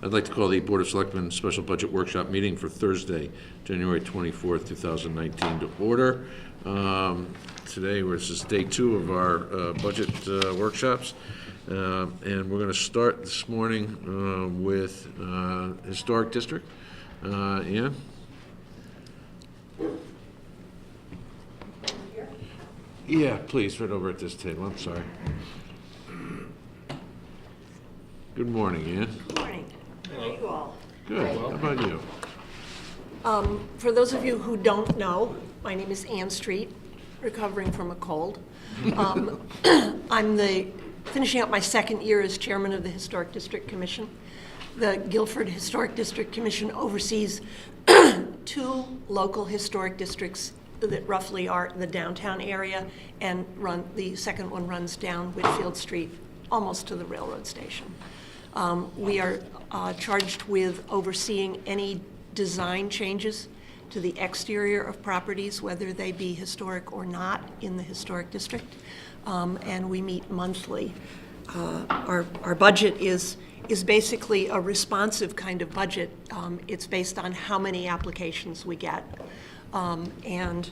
I'd like to call the Board of Selectmen Special Budget Workshop meeting for Thursday, January 24th, 2019 to order. Today, this is day 2 of our budget workshops. And we're going to start this morning with Historic District. Ian? Yeah, please, right over at this table. I'm sorry. Good morning, Ian. Good morning. How are you all? Good. How about you? For those of you who don't know, my name is Ann Street, recovering from a cold. I'm finishing up my second year as chairman of the Historic District Commission. The Guilford Historic District Commission oversees 2 local historic districts that roughly are the downtown area, and the second one runs down Whitfield Street, almost to the railroad station. We are charged with overseeing any design changes to the exterior of properties, whether they be historic or not, in the historic district, and we meet monthly. Our budget is basically a responsive kind of budget. It's based on how many applications we get. And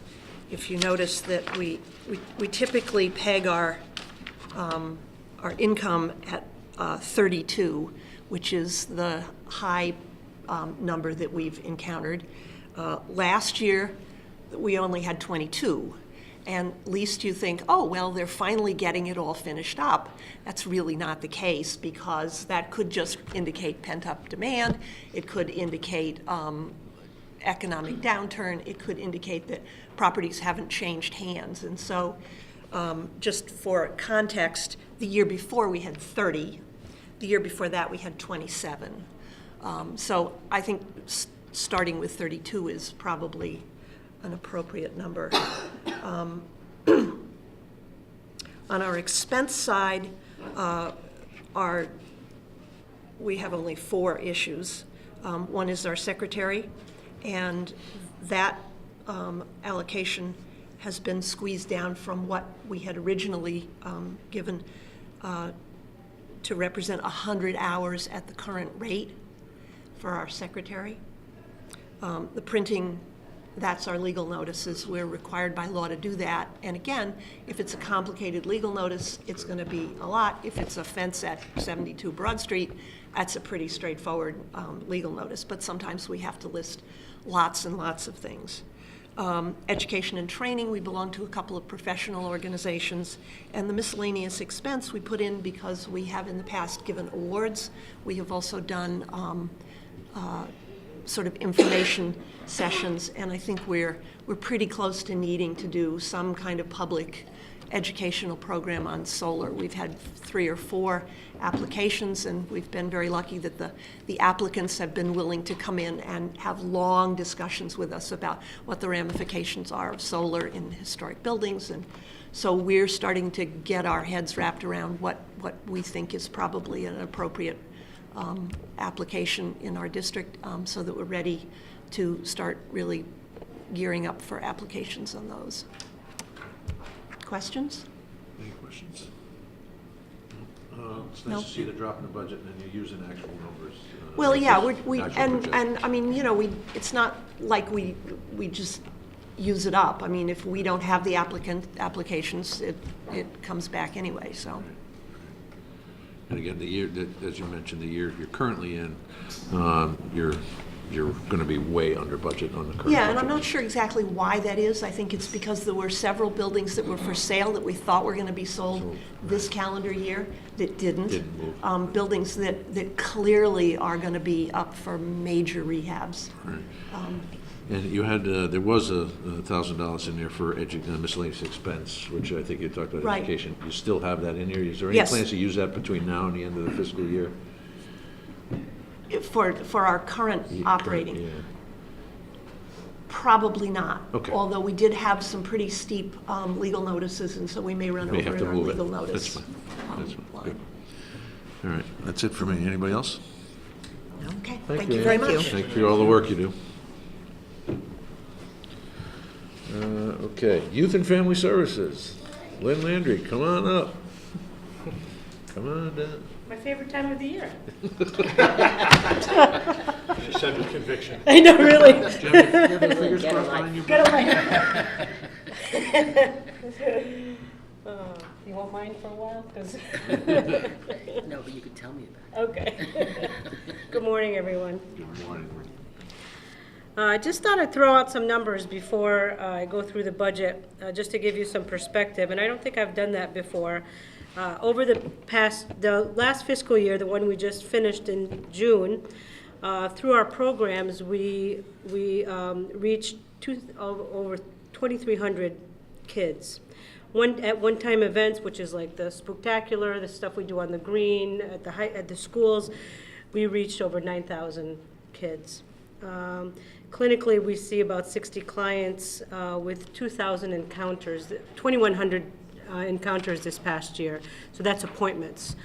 if you notice that we typically peg our income at 32, which is the high number that we've encountered. Last year, we only had 22. And least you think, oh, well, they're finally getting it all finished up. That's really not the case, because that could just indicate pent-up demand. It could indicate economic downturn. It could indicate that properties haven't changed hands. And so just for context, the year before we had 30. The year before that we had 27. So I think starting with 32 is probably an appropriate number. On our expense side, we have only 4 issues. One is our secretary, and that allocation has been squeezed down from what we had originally given to represent 100 hours at the current rate for our secretary. The printing, that's our legal notices. We're required by law to do that. And again, if it's a complicated legal notice, it's going to be a lot. If it's a fence at 72 Broad Street, that's a pretty straightforward legal notice. But sometimes we have to list lots and lots of things. Education and training, we belong to a couple of professional organizations, and the miscellaneous expense we put in because we have in the past given awards. We have also done sort of information sessions, and I think we're pretty close to needing to do some kind of public educational program on solar. We've had 3 or 4 applications, and we've been very lucky that the applicants have been willing to come in and have long discussions with us about what the ramifications are of solar in historic buildings. And so we're starting to get our heads wrapped around what we think is probably an appropriate application in our district, so that we're ready to start really gearing up for applications on those. Questions? Any questions? It's nice to see the drop in the budget, and then you're using actual numbers. Well, yeah, and I mean, you know, it's not like we just use it up. I mean, if we don't have the applications, it comes back anyway. So. And again, the year that, as you mentioned, the year you're currently in, you're going to be way under budget on the current Yeah, and budget. I'm not sure exactly why that is. I think it's because there were several buildings that were for sale that we thought were going to be sold this calendar year that didn't move. Buildings that clearly are going to be up for major rehabs. Right. And you had, there was $1,000 in there for miscellaneous expense, which I think you talked about education. You still have that in here? Is there any plans to use that between now and the end of the fiscal year? For our current operating? Yeah. Probably not. Okay. Although we did have some pretty steep legal notices, and so we may run over in our legal notice. That's fine. That's fine. Good. All right. That's it for me. Anybody else? Okay. Thank you very much. Thank you for all the work you do. Okay. Youth and Family Services. Lynn Landry, come on up. Come on down. My favorite time of the year. She said with conviction. I know, really. Do you have the figures Get a brought life. behind you? Get away. You won't mind for a while? 'Cause No, but you could tell me about okay. Good morning, everyone. Good morning. I just thought I'd throw out some numbers before I go through the budget, just to give you some perspective, and I don't think I've done that before. Over the last fiscal year, the one we just finished in June, through our programs, we reached over 2,300 kids. At one-time events, which is like the Spooktacular, the stuff we do on the green, at the schools, we reached over 9,000 kids. Clinically, we see about 60 clients with 2,000 encounters, 2,100 encounters this past year. So that's appointments,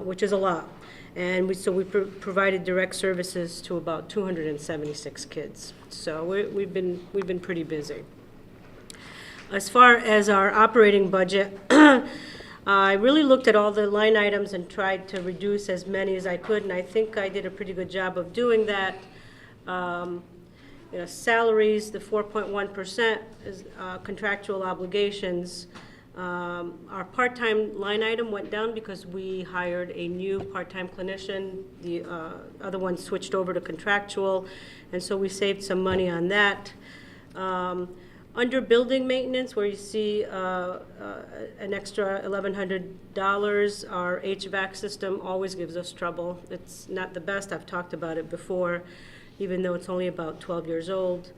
which is a lot. And we provided direct services to about 276 kids. So we've been pretty busy. As far as our operating budget, I really looked at all the line items and tried to reduce as many as I could, and I think I did a pretty good job of doing that. Salaries, the 4.1% is contractual obligations. Our part-time line item went down because we hired a new part-time clinician. The other one switched over to contractual, and so we saved some money on that. Under building maintenance, where you see an extra $1,100, our HVAC system always gives us trouble. It's not the best. I've talked about it before, even though it's only about 12 years old.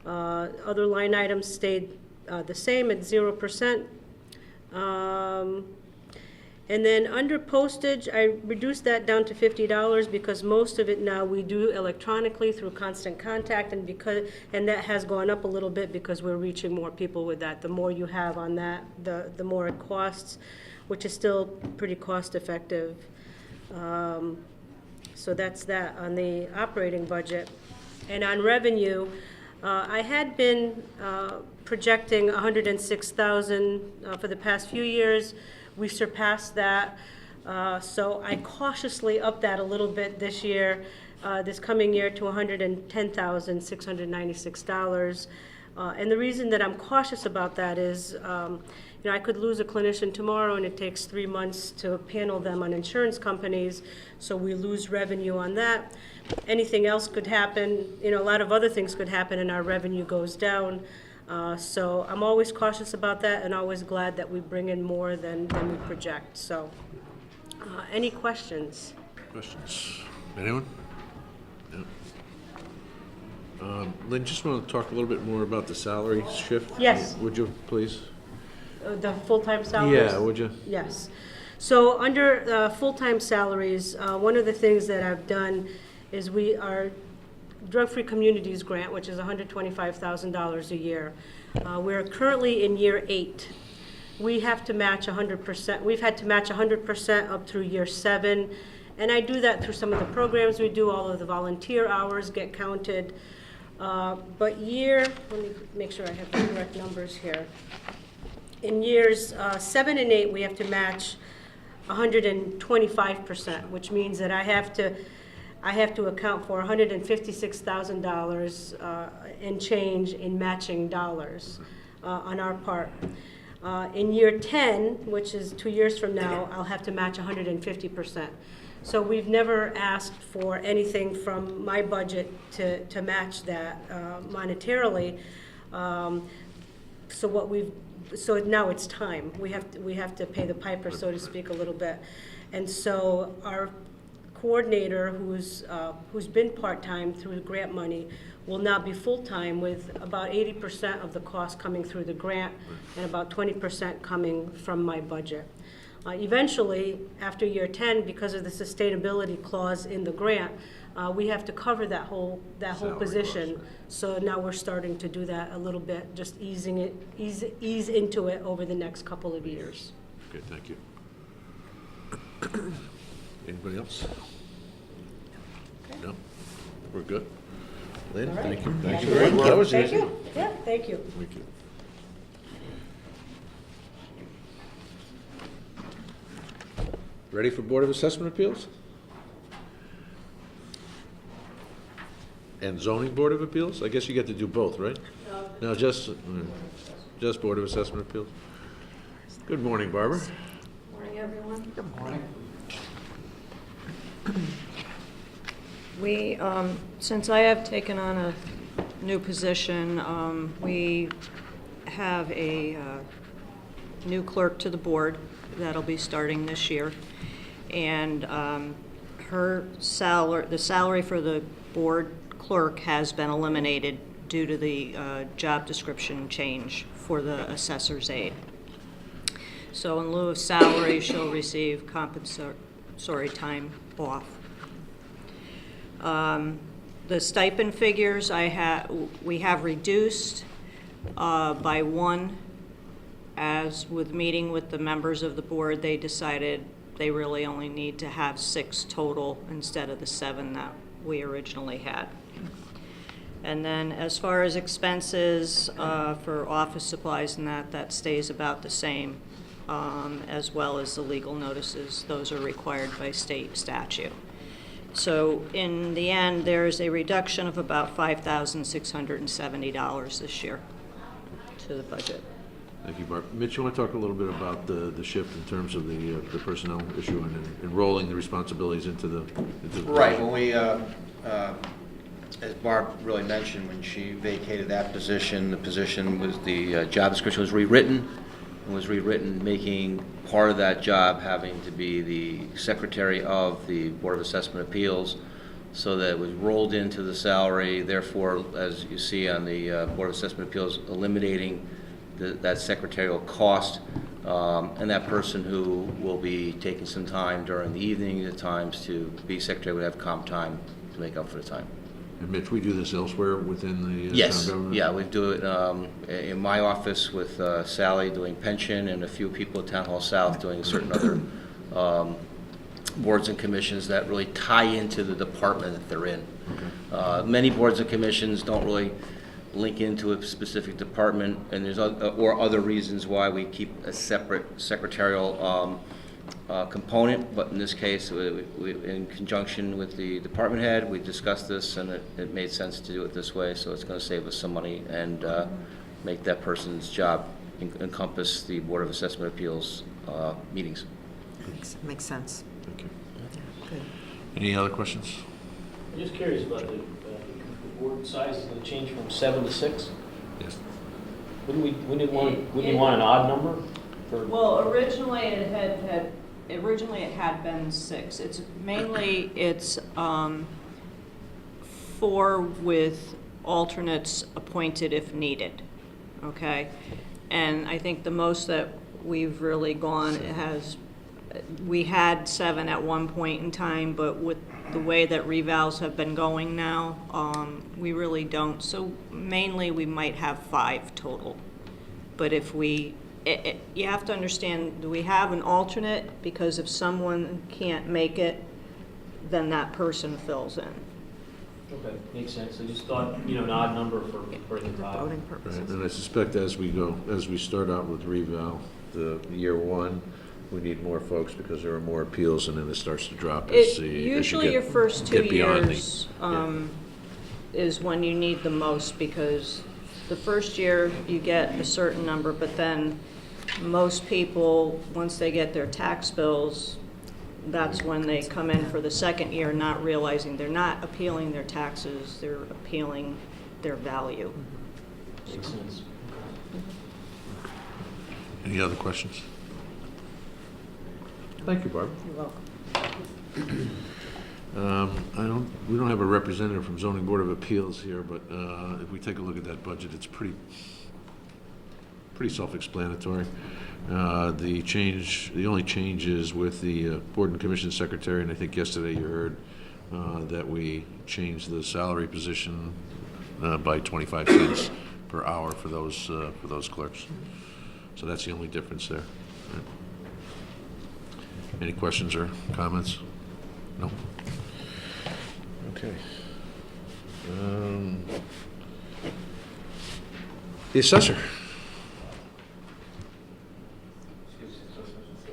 Other line items stayed the same at 0%. And then under postage, I reduced that down to $50 because most of it now we do electronically through Constant Contact, and that has gone up a little bit because we're reaching more people with that. The more you have on that, the more it costs, which is still pretty cost effective. So that's that on the operating budget. And on revenue, I had been projecting $106,000 for the past few years. We surpassed that, so I cautiously upped that a little bit this year, this coming year, to $110,696. And the reason that I'm cautious about that is, I could lose a clinician tomorrow, and it takes 3 months to panel them on insurance companies, so we lose revenue on that. Anything else could happen, a lot of other things could happen, and our revenue goes down. So I'm always cautious about that, and always glad that we bring in more than we project. So, any questions? Questions? Anyone? No. Lynn, just want to talk a little bit more about the salary shift? Yes. Would you, please? The full-time salaries? Yeah, would you? Yes. So under full-time salaries, one of the things that I've done is our Drug-Free Communities grant, which is $125,000 a year. We're currently in year 8. We have to match 100%. We've had to match 100% up through year 7. And I do that through some of the programs we do. All of the volunteer hours get counted. But let me make sure I have the correct numbers here. In years 7 and 8, we have to match 125%, which means that I have to account for $156,000 in change in matching dollars on our part. In year 10, which is 2 years from now, I'll have to match 150%. So we've never asked for anything from my budget to match that monetarily. So now it's time. We have to pay the piper, so to speak, a little bit. And so our coordinator, who's been part-time through the grant money, will now be full-time, with about 80% of the cost coming through the grant and about 20% coming from my budget. Eventually, after year 10, because of the sustainability clause in the grant, we have to cover that whole position. Cost. So now we're starting to do that a little bit, just ease into it over the next couple of years. Okay, thank you. Anybody else? No? We're good? Lynn, All right. thank you. Thank you very much. That was Thank easy. you. Yeah, thank you. Thank you. Ready for Board of Assessment Appeals? And Zoning Board of Appeals? I guess you get to do both, right? No, just Board of Assessment Appeals. Good morning, Barbara. Morning, everyone. Good morning. We, since I have taken on a new position, we have a new clerk to the board that'll be starting this year. And her salary, the salary for the board clerk has been eliminated due to the job description change for the assessor's aide. So in lieu of salary, she'll receive compensatory time off. The stipend figures we have reduced by one. As with meeting with the members of the board, they decided they really only need to have 6 total instead of the 7 that we originally had. And then as far as expenses for office supplies and that stays about the same, as well as the legal notices. Those are required by state statute. So in the end, there's a reduction of about $5,670 this year to the budget. Thank you, Barb. Mitch, you want to talk a little bit about the shift in terms of the personnel issue and enrolling the responsibilities into the Right. When we, as Barb really mentioned, when she vacated that position, the position was, the job description was rewritten, making part of that job having to be the secretary of the Board of Assessment Appeals, so that it was rolled into the salary. Therefore, as you see on the Board of Assessment Appeals, eliminating that secretarial cost, and that person who will be taking some time during the evening at times to be secretary would have comp time to make up for the time. And Mitch, we do this elsewhere within the Yes, town government? yeah, we do it in my office with Sally doing pension, and a few people at Town Hall South doing certain other boards and commissions that really tie into the department that they're in. Okay. Many boards and commissions don't really link into a specific department, and there's other reasons why we keep a separate secretarial component, but in this case, we, in conjunction with the department head, we discussed this, and it made sense to do it this way, so it's going to save us some money and make that person's job encompass the Board of Assessment Appeals meetings. Makes sense. Thank you. Good. Any other questions? I'm just curious about the board size is going to change from 7 to 6. Yes. Wouldn't you want an odd number? Well, originally it had been 6. It's mainly 4 with alternates appointed if needed. Okay, and I think the most that we've really gone we had 7 at one point in time, but with the way that revals have been going now, we really don't. So mainly we might have 5 total, but if we you have to understand, do we have an alternate? Because if someone can't make it, then that person fills in. Okay, makes sense. I just thought, an odd number for the top. Voting Right. purposes. And I suspect as we start out with reval, the year 1, we need more folks because there are more appeals, and then it starts to drop as Usually your first 2 years is when you need the most, because the first year you get a certain number, but then most people, once they get their tax bills, that's when they come in for the second year, not realizing they're not appealing their taxes, they're appealing their value. Makes sense. Any other questions? Thank you, Barb. You're welcome. We don't have a representative from Zoning Board of Appeals here, but if we take a look at that budget, it's pretty self-explanatory. The only change is with the Board and Commission Secretary, and I think yesterday you heard that we changed the salary position by 25 cents per hour for those clerks. So that's the only difference there. Right. Any questions or comments? No? Okay. The assessor.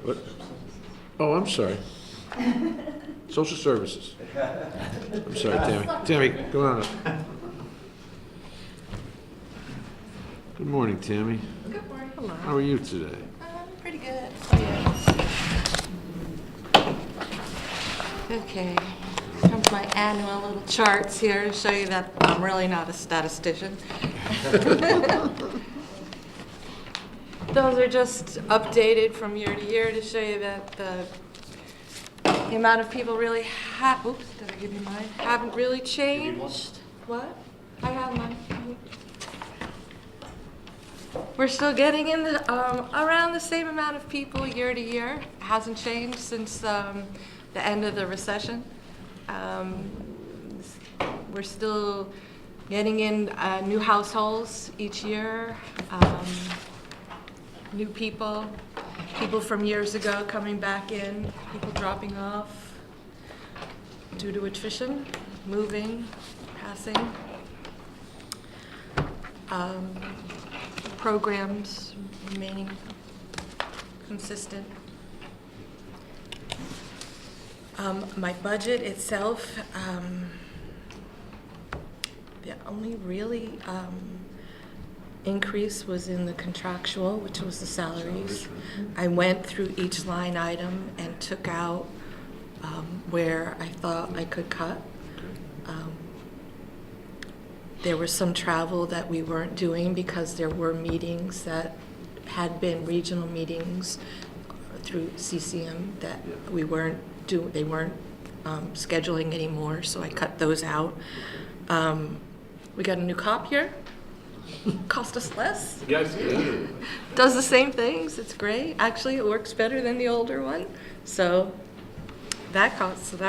What? Oh, I'm sorry. Social services. I'm sorry, Tammy. Tammy, come on up. Good morning, Tammy. Good morning. How are you today? Pretty good. Oh, yeah. Okay, comes my annual little charts here to show you that I'm really not a statistician. Those are just updated from year to year to show you that the amount of people really oops, did I give you mine? Haven't really changed. What? I have mine. We're still getting in the around the same amount of people year to year. Hasn't changed since the end of the recession. We're still getting in new households each year, new people from years ago coming back in, people dropping off due to attrition, moving, passing. Programs remaining consistent. My budget itself, the only really increase was in the contractual, which was the salaries. I went through each line item and took out where I thought I could cut. There was some travel that we weren't doing because there were meetings that had been regional meetings through CCM that we weren't doing. They weren't scheduling anymore, so I cut those out. We got a new copier. Cost us less. Yes. Does the same things. It's great. Actually, it works better than the older one. So that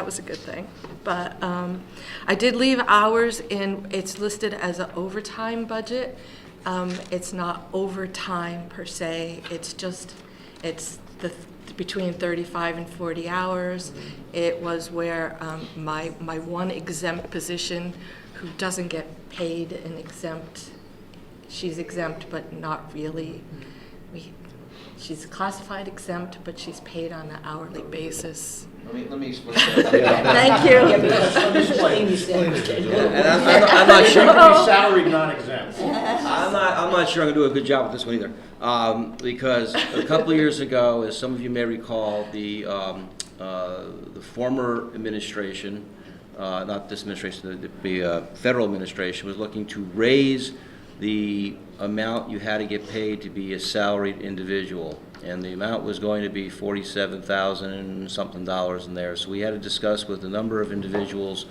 was a good thing. But I did leave hours in. It's listed as an overtime budget. It's not overtime per se. It's between 35 and 40 hours. It was where my one exempt position, who doesn't get paid an exempt. She's exempt, but not really. She's classified exempt, but she's paid on an hourly basis. Let me explain that. Thank you. And I'm not sure. Salaried, non-exempt. I'm not sure I'm gonna do a good job with this one either. Because a couple of years ago, as some of you may recall, the former administration, not this administration, the federal administration, was looking to raise the amount you had to get paid to be a salaried individual. And the amount was going to be $47,000 and something in there. So we had to discuss with a number of individuals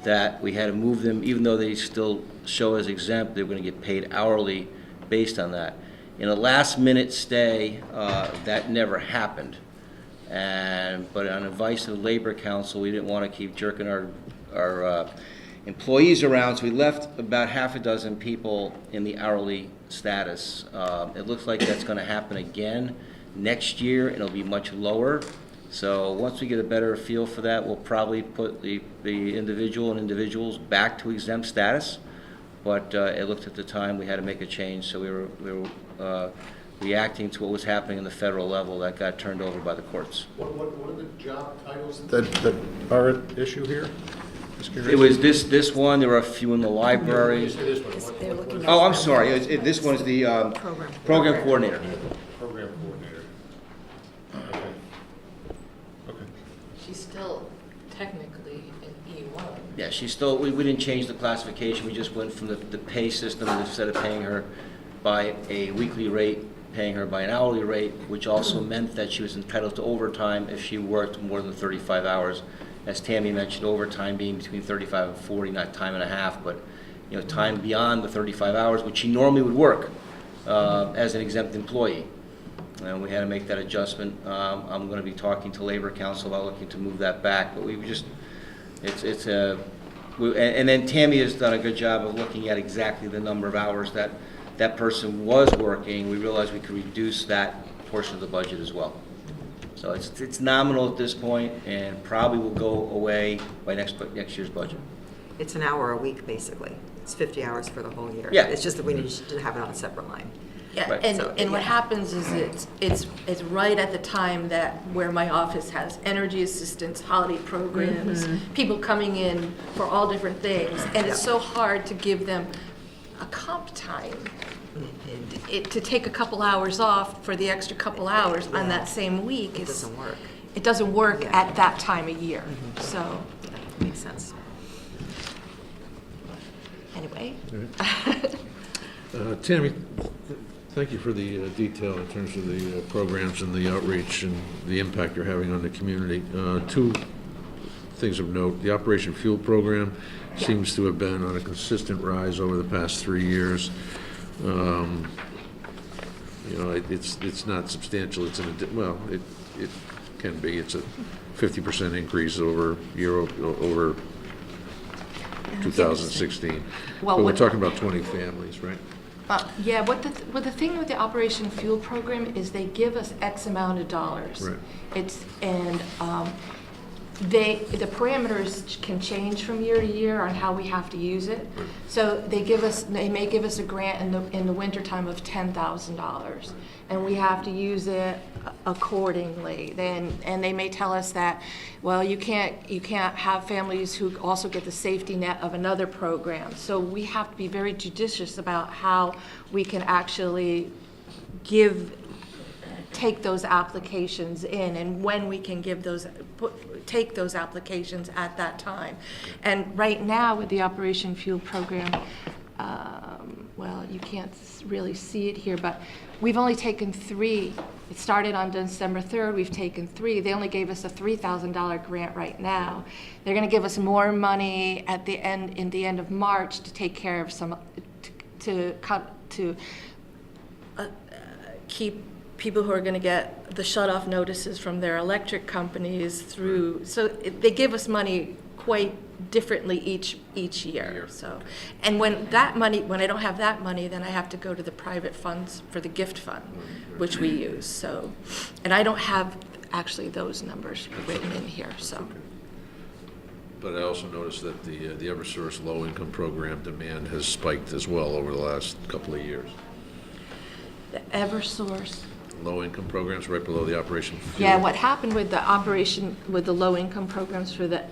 that we had to move them, even though they still show as exempt, they were going to get paid hourly based on that. In a last-minute stay, that never happened. But on advice of the Labor Council, we didn't want to keep jerking our employees around, so we left about half a dozen people in the hourly status. It looks like that's going to happen again next year. It'll be much lower. So once we get a better feel for that, we'll probably put the individual and individuals back to exempt status. But it looked at the time we had to make a change, so we were reacting to what was happening in the federal level that got turned over by the courts. What are the job titles that are at issue here? It was this one. There were a few in the library. They're looking at Oh, I'm sorry. This one is the program coordinator. Program coordinator. Okay. She's still technically an E1. Yeah, she's still. We didn't change the classification. We just went from the pay system, instead of paying her by a weekly rate, paying her by an hourly rate, which also meant that she was entitled to overtime if she worked more than 35 hours. As Tammy mentioned, overtime being between 35 and 40, not time and a half, but time beyond the 35 hours, which she normally would work as an exempt employee. And we had to make that adjustment. I'm going to be talking to Labor Council about looking to move that back, but and then Tammy has done a good job of looking at exactly the number of hours that person was working. We realized we could reduce that portion of the budget as well. So it's nominal at this point, and probably will go away by next year's budget. It's an hour a week, basically. It's 50 hours for the whole year. Yeah. It's just that we need to have it on a separate line. Yeah, Right. and what happens is it's right at the time that where my office has energy assistance, holiday programs, people coming in for all different things, and it's so hard to give them a comp time. To take a couple hours off for the extra couple hours on that same week It doesn't work. It doesn't work at that time of year. So Makes sense. anyway. Tammy, thank you for the detail in terms of the programs and the outreach and the impact you're having on the community. Two things of note. The Operation Fuel Program seems to have been on a consistent rise over the past 3 years. It's not substantial. It's it can be. It's a 50% increase over 2016. Well, But we're what- talking about 20 families, right? Yeah, what the thing with the Operation Fuel Program is they give us X amount of dollars. Right. The parameters can change from year to year on how we have to use it. So they may give us a grant in the wintertime of $10,000, and we have to use it accordingly. And they may tell us that, well, you can't have families who also get the safety net of another program. So we have to be very judicious about how we can actually take those applications in and when we can take those applications at that time. And right now with the Operation Fuel Program, well, you can't really see it here, but we've only taken 3. It started on December 3rd, we've taken 3. They only gave us a $3,000 grant right now. They're gonna give us more money in the end of March to take care of keep people who are going to get the shut-off notices from their electric companies through. So they give us money quite differently each year. So, and when I don't have that money, then I have to go to the private funds for the gift fund, which we use. So, and I don't have actually those numbers written in here. So. But I also noticed that the Eversource low-income program demand has spiked as well over the last couple of years. The Eversource. Low-income programs right below the Operation Fuel. Yeah, what happened with the low-income programs for the,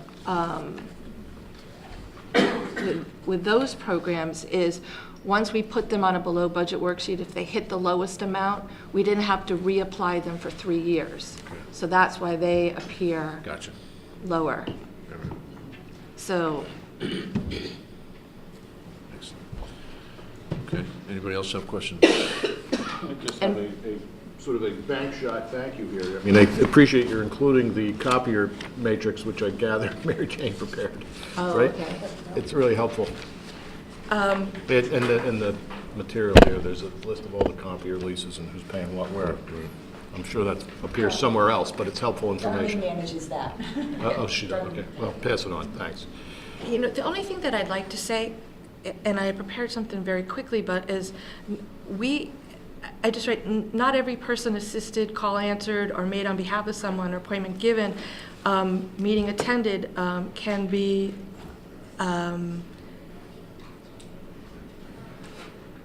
with those programs is, once we put them on a below-budget worksheet, if they hit the lowest amount, we didn't have to reapply them for 3 years. Okay. So that's why they appear Gotcha. lower. All right. So, Excellent. Okay, anybody else have questions? I just have a sort of a bank shot thank you here. I mean, I appreciate your including the copier matrix, which I gather Mary Jane prepared. oh, Right? okay. It's really helpful. In the material here, there's a list of all the copier leases and who's paying what where. I'm sure that appears somewhere else, but it's helpful information. manages that. Oh, she does, okay. Well, pass it on, thanks. You know, the only thing that I'd like to say, and I prepared something very quickly, but is I just write, not every person assisted, call answered, or made on behalf of someone, or appointment given, meeting attended, can be,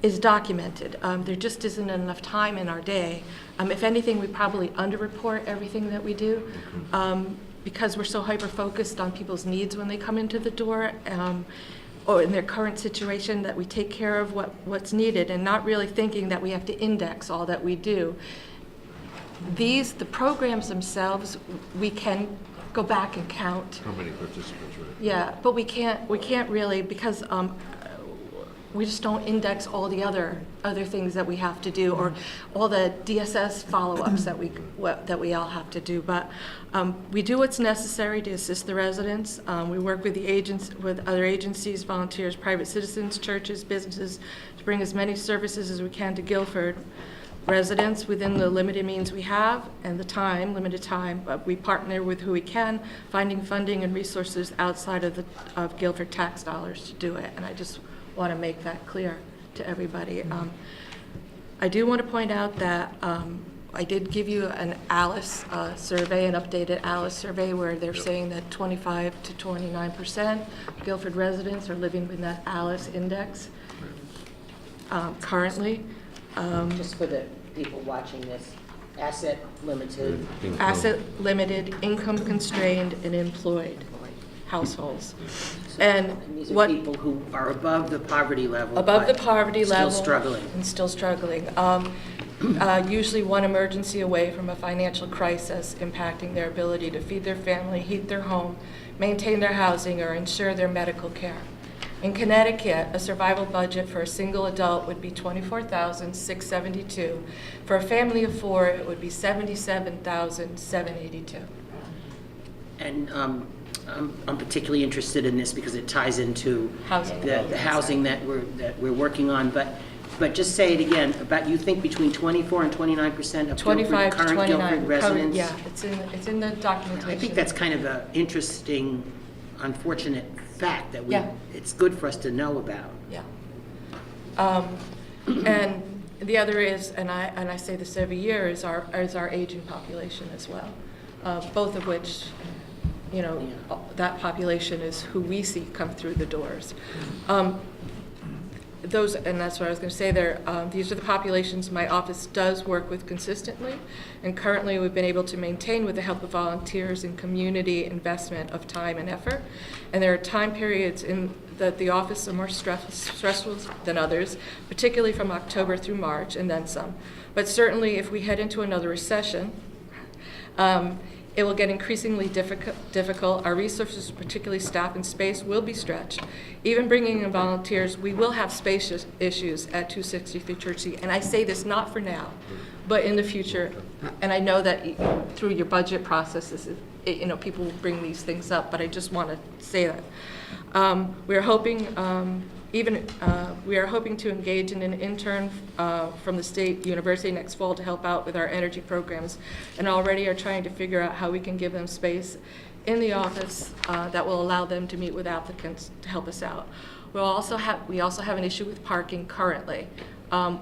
is documented. There just isn't enough time in our day. If anything, we probably underreport everything that we do, because we're so hyper-focused on people's needs when they come into the door, or in their current situation, that we take care of what's needed, and not really thinking that we have to index all that we do. The programs themselves, we can go back and count. How many participants, right? Yeah, but we can't really, because we just don't index all the other things that we have to do, or all the DSS follow-ups that we all have to do. But we do what's necessary to assist the residents. We work with with other agencies, volunteers, private citizens, churches, businesses, to bring as many services as we can to Guilford residents within the limited means we have and the limited time. But we partner with who we can, finding funding and resources outside of Guilford tax dollars to do it. And I just want to make that clear to everybody. I do want to point out that I did give you an ALICE survey, an updated ALICE survey, where they're saying that 25 to 29% of Guilford residents are living within that ALICE index currently. Just for the people watching this, asset limited. Asset limited, income constrained, and employed households. And These are what, people who are above the poverty level. above the but poverty level. Still struggling. And still struggling. Usually one emergency away from a financial crisis impacting their ability to feed their family, heat their home, maintain their housing, or ensure their medical care. In Connecticut, a survival budget for a single adult would be $24,672. For a family of 4, it would be $77,782. And I'm particularly interested in this because it ties into Housing. the housing that we're working on. But just say it again, about you think between 24 and 29% of 25 to current 29. Guilford residents? Yeah, it's in the documentation. I think that's kind of an interesting, unfortunate fact that Yeah. it's good for us to know about. Yeah. And the other is, and I say this every year, is our aging population as well. Both of which, that population is who we see come through the doors. And that's what I was going to say there. These are the populations my office does work with consistently, and currently we've been able to maintain with the help of volunteers and community investment of time and effort. And there are time periods in that the office are more stressful than others, particularly from October through March, and then some. But certainly, if we head into another recession, it will get increasingly difficult. Our resources, particularly staff and space, will be stretched. Even bringing in volunteers, we will have space issues at 263 Church Street. And I say this not for now, but in the future. And I know that through your budget processes, people will bring these things up, but I just want to say that. We are hoping to engage in an intern from the state university next fall to help out with our energy programs, and already are trying to figure out how we can give them space in the office that will allow them to meet with applicants to help us out. We also have an issue with parking currently,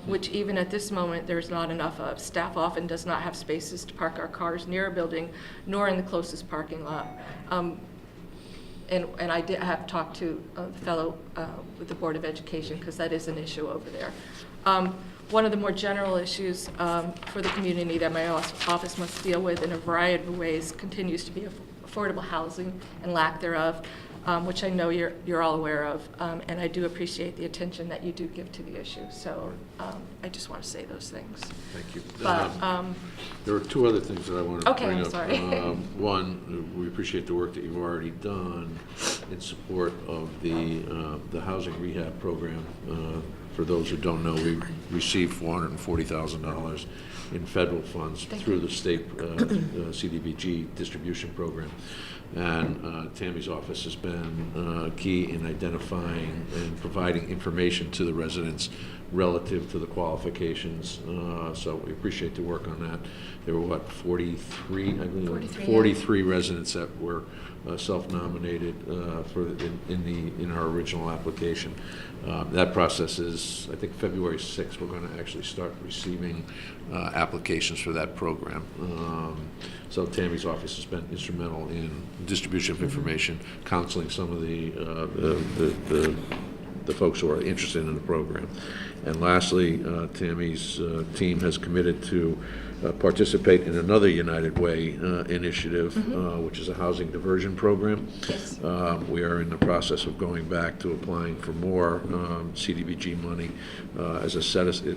which even at this moment there's not enough of. Staff often does not have spaces to park our cars near a building, nor in the closest parking lot. And I have talked to the fellow with the Board of Education, because that is an issue over there. One of the more general issues for the community that my office must deal with in a variety of ways continues to be affordable housing and lack thereof, which I know you're all aware of, and I do appreciate the attention that you do give to the issue. So I just want to say those things. Thank you. But There are two other things that I wanted to Okay, bring I'm up. sorry. One, we appreciate the work that you've already done in support of the housing rehab program. For those who don't know, we received $440,000 in federal funds through the state CDBG distribution program. And Tammy's office has been key in identifying and providing information to the residents relative to the qualifications. So we appreciate the work on that. There were, 43, I believe? 43 residents that were self-nominated in our original application. That process is, I think, February 6th, we're going to actually start receiving applications for that program. So Tammy's office has been instrumental in distribution of information, counseling some of the folks who are interested in the program. And lastly, Tammy's team has committed to participate in another United Way initiative, which is a housing diversion program. Yes. We are in the process of going back to applying for more CDBG money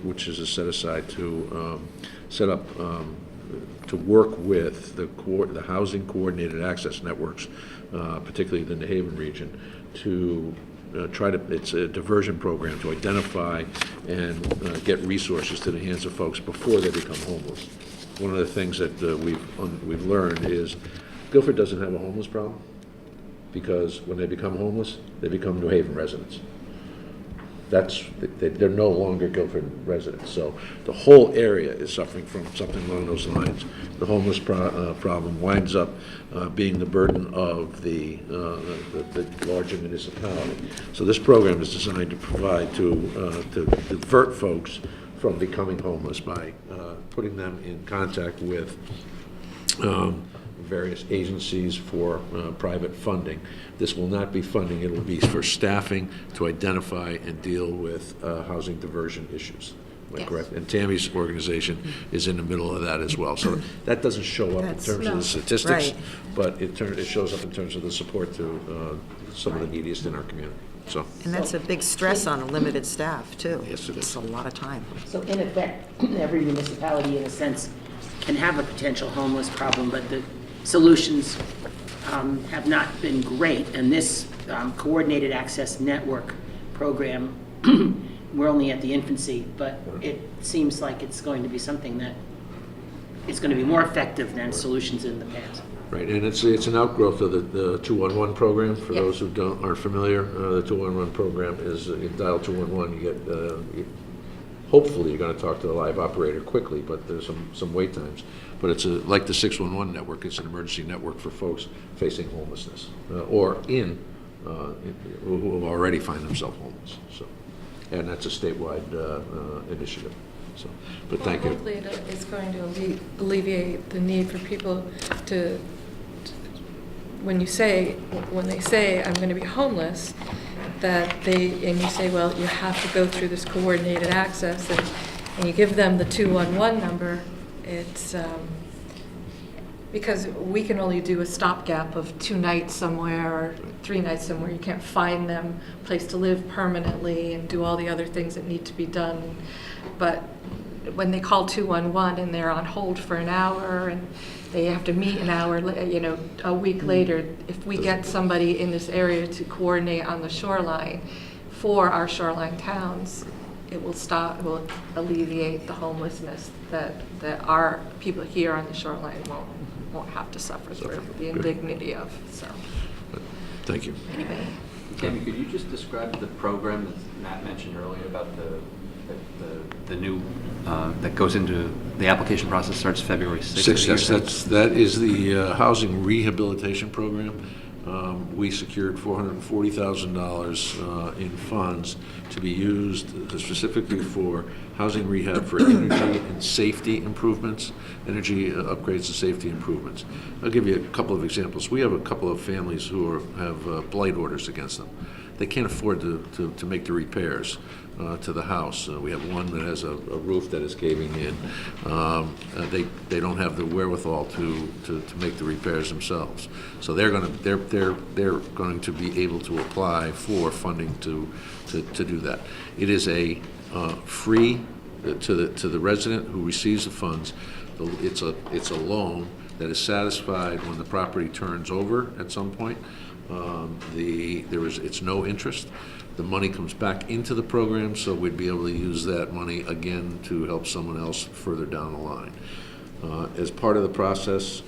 which is a set aside to set up to work with the housing coordinated access networks, particularly the New Haven region, to it's a diversion program to identify and get resources to the hands of folks before they become homeless. One of the things that we've learned is Guilford doesn't have a homeless problem, because when they become homeless, they become New Haven residents. They're no longer Guilford residents. So the whole area is suffering from something along those lines. The homeless problem winds up being the burden of the larger municipality. So this program is designed to provide to divert folks from becoming homeless by putting them in contact with various agencies for private funding. This will not be funding, it will be for staffing to identify and deal with housing diversion issues. I Yes. correct? And Tammy's organization is in the middle of that as well. So that doesn't show up in That's- terms of no. the statistics, Right. but it shows up in terms of the support to some of the neediest in our community, so. And that's a big stress on a limited staff, too. Yes, it It's is. a lot of time. So in effect, every municipality, in a sense, can have a potential homeless problem, but the solutions have not been great. And this coordinated access network program, we're only at the infancy, but it seems like it's going to be something that is going to be more effective than solutions in the past. Right, and it's an outgrowth of the 211 program. For Yeah. those who aren't familiar, the 211 program is, you dial 211, you get, hopefully you're going to talk to the live operator quickly, but there's some wait times. But it's like the 611 network, it's an emergency network for folks facing homelessness, or who already find themselves homeless, so. And that's a statewide initiative, so, but thank you. Hopefully it's going to alleviate the need for people to, when they say, I'm going to be homeless, and you say, well, you have to go through this coordinated access, and you give them the 211 number, it's, because we can only do a stopgap of 2 nights somewhere or 3 nights somewhere. You can't find them a place to live permanently and do all the other things that need to be done. But when they call 211 and they're on hold for an hour and they have to meet an hour, a week later, if we get somebody in this area to coordinate on the shoreline for our shoreline towns, it will alleviate the homelessness that our people here on the shoreline won't have to suffer through, the indignity of, so. Thank you. Anyway. Tammy, could you just describe the program that Matt mentioned earlier about the new, that goes into, the application process starts February 6th? Yes, that is the housing rehabilitation program. We secured $440,000 in funds to be used specifically for housing rehab for energy and safety improvements, energy upgrades and safety improvements. I'll give you a couple of examples. We have a couple of families who have blight orders against them. They can't afford to make the repairs to the house. We have one that has a roof that is caving in. They don't have the wherewithal to make the repairs themselves. So they're going to be able to apply for funding to do that. It is a free to the resident who receives the funds. It's a loan that is satisfied when the property turns over at some point. It's no interest. The money comes back into the program, so we'd be able to use that money again to help someone else further down the line. As part of the process,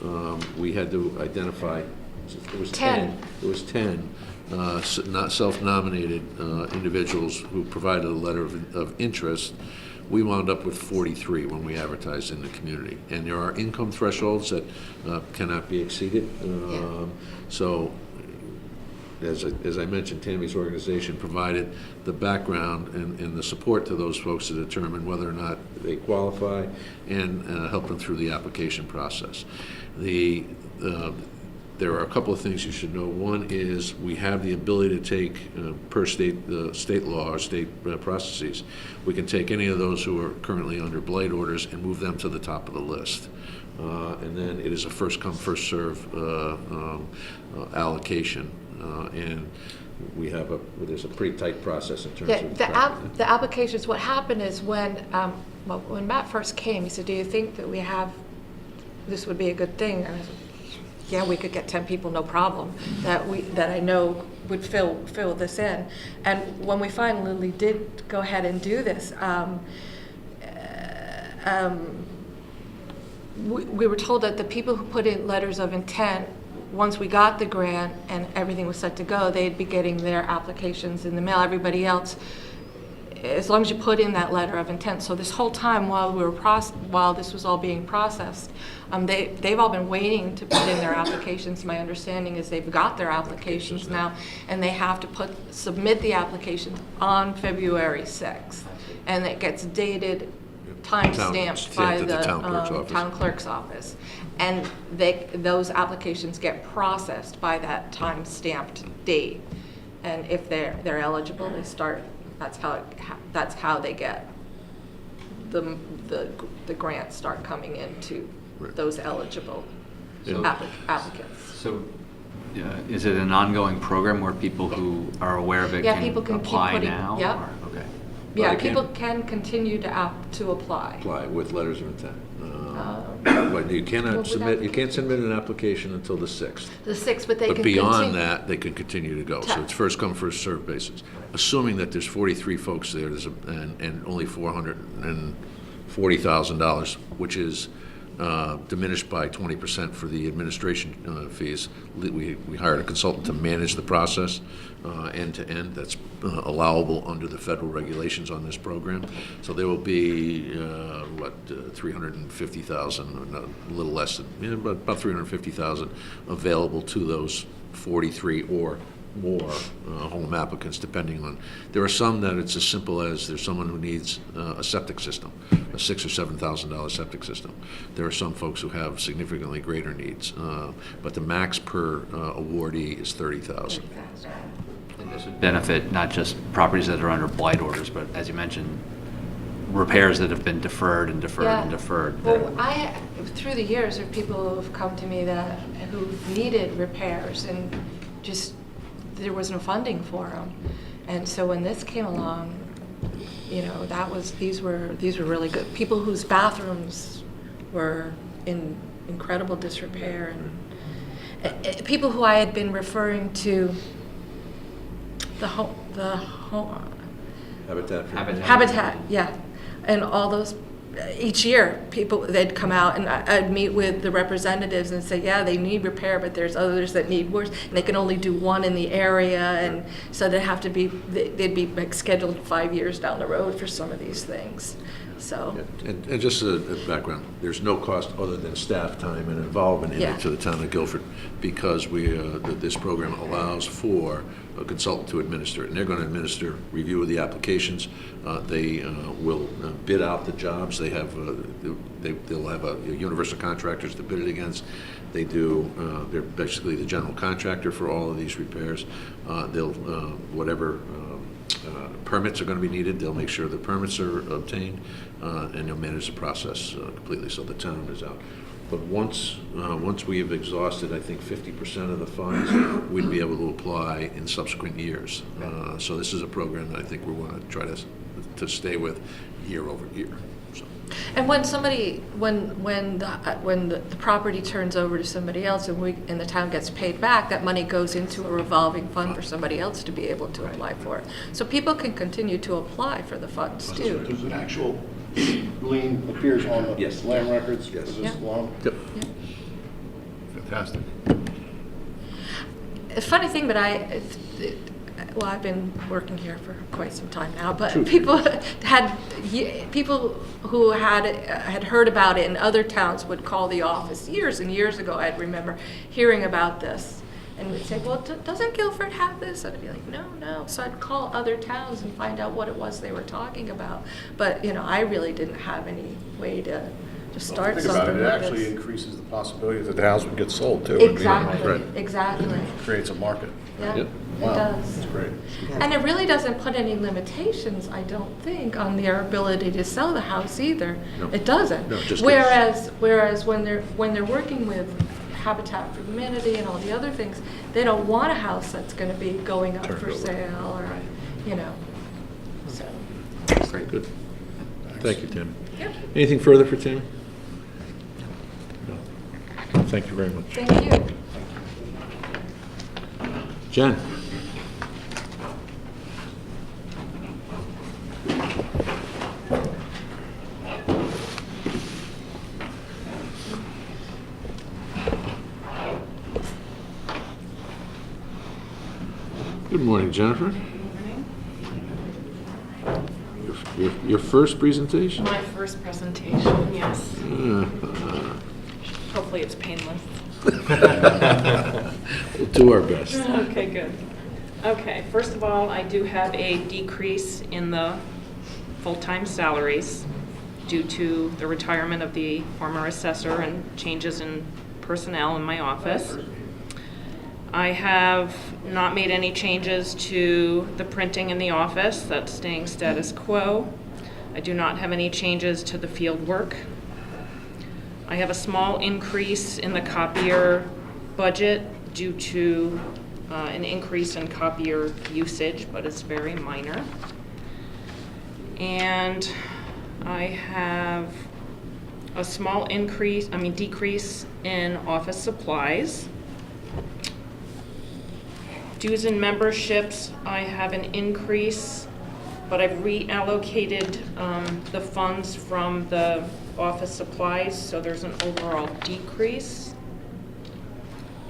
we had to identify, it was 10. It was 10 not self-nominated individuals who provided a letter of interest. We wound up with 43 when we advertised in the community. And there are income thresholds that cannot be exceeded. So, as I mentioned, Tammy's organization provided the background and the support to those folks to determine whether or not they qualify and help them through the application process. There are a couple of things you should know. One is we have the ability to take, per state law or state processes, we can take any of those who are currently under blight orders and move them to the top of the list. And then it is a first come, first serve allocation. And there's a pretty tight process in terms of The applications, what happened is when Matt first came, he said, do you think that this would be a good thing? And I said, yeah, we could get 10 people, no problem, that I know would fill this in. And when we finally did go ahead and do this, we were told that the people who put in letters of intent, once we got the grant and everything was set to go, they'd be getting their applications in the mail. Everybody else, as long as you put in that letter of intent. So this whole time while this was all being processed, they've all been waiting to put in their applications. My understanding is they've got their applications now, and they have to submit the application on February 6th, and it gets dated, time-stamped by the town clerk's office. And those applications get processed by that time-stamped date. And if they're eligible, they start. That's how they get the grants start coming into Right. those eligible applicants. So, is it an ongoing program where people who are aware of it Yeah, can people can keep apply putting- now? yep. or- Okay. Yeah, Well, they people can- can continue to apply. Apply with letters of intent. But you Well, cannot would submit, that- you can't submit an application until the 6th. The 6th, but they can But continue. beyond that, they can continue to go. So Ta- it's first come, first served basis. Assuming that there's 43 folks there, and only $440,000, which is diminished by 20% for the administration fees. We hired a consultant to manage the process end to end. That's allowable under the federal regulations on this program. So there will be, 350,000, a little less than, about 350,000 available to those 43 or more home applicants, depending on, there are some that it's as simple as there's someone who needs a septic system, a $6,000 or $7,000 septic system. There are some folks who have significantly greater needs, but the max per awardee is 30,000. And this would benefit not just properties that are under blight orders, but as you mentioned, repairs that have been deferred and deferred and deferred. Well, through the years, there are people who have come to me who needed repairs and just, there was no funding for them. And so when this came along, these were really good. People whose bathrooms were in incredible disrepair, and people who I had been referring to the home Habitat, yeah. And all those, each year, they'd come out and I'd meet with the representatives and say, yeah, they need repair, but there's others that need worse. And they can only do one in the area, and so they'd be like scheduled 5 years down the road for some of these things. So. Yeah. And just a background, there's no cost other than staff time and involvement in it to the town of Guilford, because this program allows for a consultant to administer it. And they're going to administer review of the applications. They will bid out the jobs. They'll have a universal contractors to bid it against. They do, they're basically the general contractor for all of these repairs. They'll, whatever permits are going to be needed, they'll make sure the permits are obtained, and they'll manage the process completely, so the town is out. But once we have exhausted, I think, 50% of the funds, we'd be able to apply in subsequent years. So this is a program that I think we want to try to stay with year over year. So. And when the property turns over to somebody else and the town gets paid back, that money goes into a revolving fund for somebody else to be able to apply for it. So people can continue to apply for the funds too. There's an actual lien appears on the land records for this loan? Yep. Yeah. Fantastic. A funny thing, but I've been working here for quite some time now, but people who had heard about it in other towns would call the office years and years ago. I'd remember hearing about this and would say, well, doesn't Guilford have this? And I'd be like, no. So I'd call other towns and find out what it was they were talking about. But, I really didn't have any way to start Think something about it, like it actually this. increases the possibility that the house would get sold too. Exactly. Creates a market. Yeah, Yep. it Wow, does. that's great. And it really doesn't put any limitations, I don't think, on their ability to sell the house either. No. It doesn't. No, just Whereas when they're working with Habitat for Humanity and all the other things, they don't want a house that's going to be going up Turned for over. sale or, so. Great, good. Thank you, Tammy. Yep. Anything further for Tammy? No. Thank you very much. Thank you. Jen? Good morning, Jennifer. Your first presentation? My first presentation, yes. Hopefully it's painless. We'll do our best. Okay, good. Okay, first of all, I do have a decrease in the full-time salaries due to the retirement of the former assessor and changes in personnel in my office. I have not made any changes to the printing in the office. That's staying status quo. I do not have any changes to the field work. I have a small increase in the copier budget due to an increase in copier usage, but it's very minor. And I have a small decrease in office supplies. Dues and memberships, I have an increase, but I've reallocated the funds from the office supplies, so there's an overall decrease.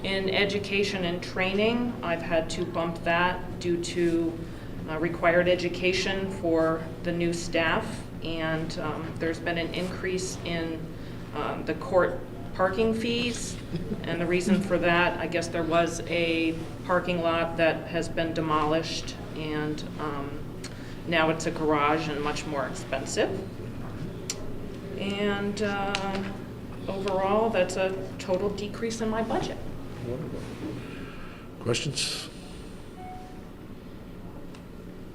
In education and training, I've had to bump that due to required education for the new staff, and there's been an increase in the court parking fees. And the reason for that, I guess there was a parking lot that has been demolished, and now it's a garage and much more expensive. And overall, that's a total decrease in my budget. Questions?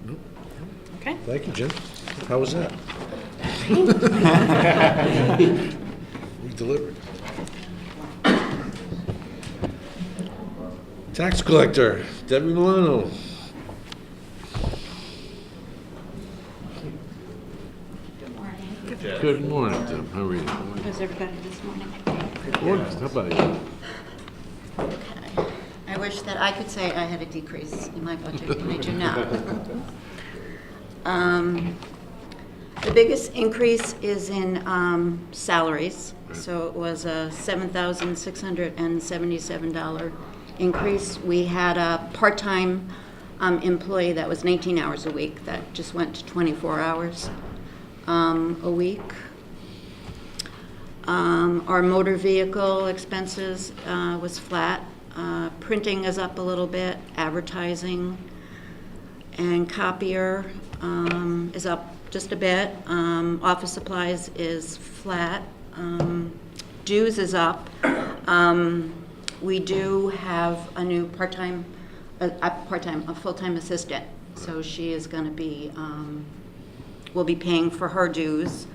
No? Okay? Thank you, Jen. How was that? We delivered. Tax collector, Debbie Milano. Good morning, Deb. How are you? How's everybody this morning? Good morning. How about you? Okay. I wish that I could say I had a decrease in my budget, and I do not. The biggest increase is in salaries. So it was a $7,677 increase. We had a part-time employee that was 19 hours a week that just went to 24 hours a week. Our motor vehicle expenses was flat. Printing is up a little bit. Advertising and copier is up just a bit. Office supplies is flat. Dues is up. We do have a new a full-time assistant. So she is going to be, we'll be paying for her dues.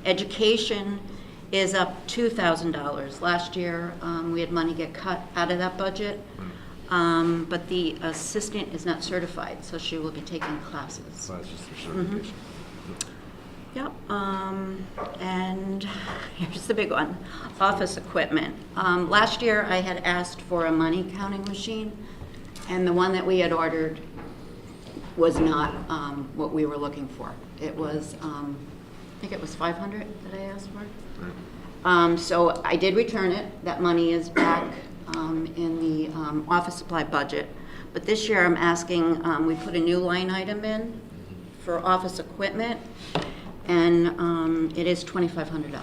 Education is up $2,000. Last year, we had money get cut out of that budget, but the assistant is not certified, so she will be taking classes. Classes for certification. Yep, and here's the big one, office equipment. Last year, I had asked for a money counting machine, and the one that we had ordered was not what we were looking for. It was, I think it was $500 that I asked for. So I did return it. That money is back in the office supply budget. But this year I'm asking, we put a new line item in for office equipment, and it is $2,500. And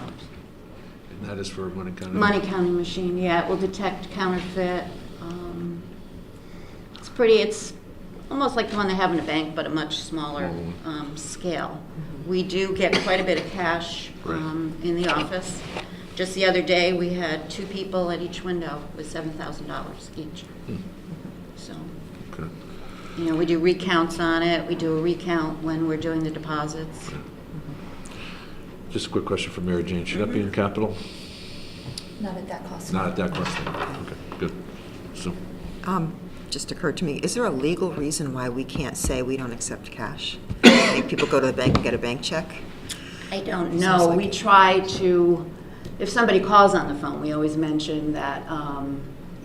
that is for money counting? Money counting machine, yeah. It will detect counterfeit. It's pretty, it's almost like the one they have in a bank, but a much smaller scale. We do get quite a bit of cash in the office. Just the other day, we had 2 people at each window with $7,000 each. So, you know, we do recounts on it. We do a recount when we're doing the deposits. Just a quick question for Mary Jane. Should that be in capital? Not at that cost. Not at that cost. Okay, good. So, Just occurred to me, is there a legal reason why we can't say we don't accept cash? Make people go to the bank and get a bank check? I don't know. We try to, if somebody calls on the phone, we always mention that,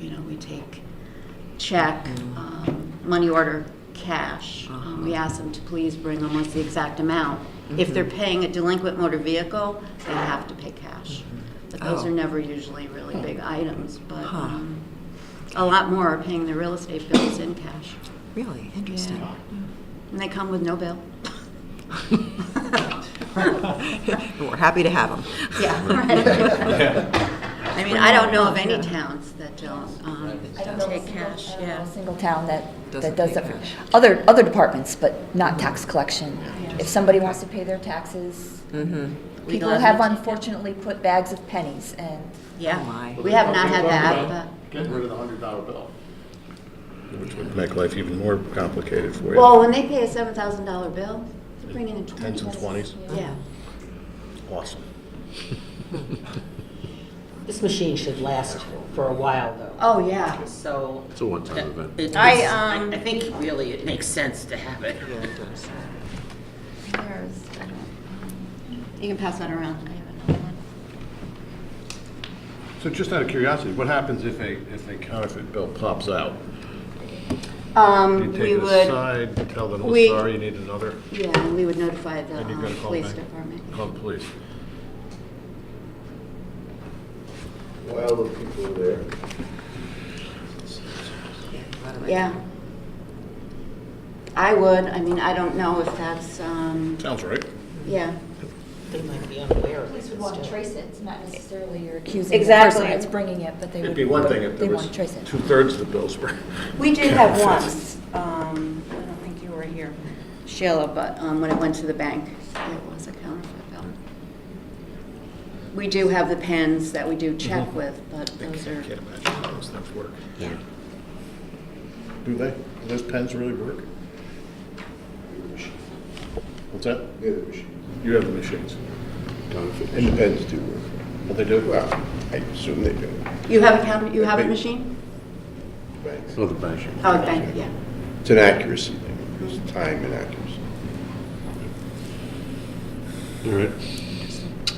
you know, we take check, money order, cash. We ask them to please bring almost the exact amount. If they're paying a delinquent motor vehicle, they have to pay cash. But those are never usually really big items. But a lot more are paying their real estate bills in cash. Really? Interesting. Yeah. And they come with no bill. We're happy to have them. Yeah, right. I mean, I don't know of any towns that don't take cash. Yeah. A single town that does that for other departments, but not tax collection. If somebody wants to pay their taxes, people have unfortunately put bags of pennies and. Yeah, my. we have not had that, but. Get rid of the $100 bill. Which would make life even more complicated for you. Well, when they pay a $7,000 bill, bringing in 20. 10s and 20s? Yeah. Awesome. This machine should last for a while, though. Oh, yeah. So. It's a one-time event. I think really it makes sense to have it. There's, I don't, you can pass that around. I have another one. So just out of curiosity, what happens if a counterfeit bill pops out? We You take it would, aside, tell them, oh, we- sorry, you need another, yeah, and we would notify the and you're gonna call police back? department. Call the police. While the people are there. Yeah. I would, I mean, I don't know if that's, Sounds right. yeah. They might be unaware of Police it would want to still. trace it, it's not necessarily you're accusing the Exactly. person that's bringing it, but they would. It'd be one thing if They there want was to trace it. 2/3 of the bills were. We did have once, I don't think you were here, Sheila, but when it went to the bank, it was a counterfeit bill. We do have the pens that we do check with, but those are, Can't imagine how those things work. Yeah. Do they? Do those pens really work? What's that? Yeah, the machines. You have the machines. And the pens do work. Oh, they do? Well, I assume they do. you have you have a machine? Banks. Oh, the bank. Oh, bank, yeah. It's an accuracy thing. It's time and accuracy. All right.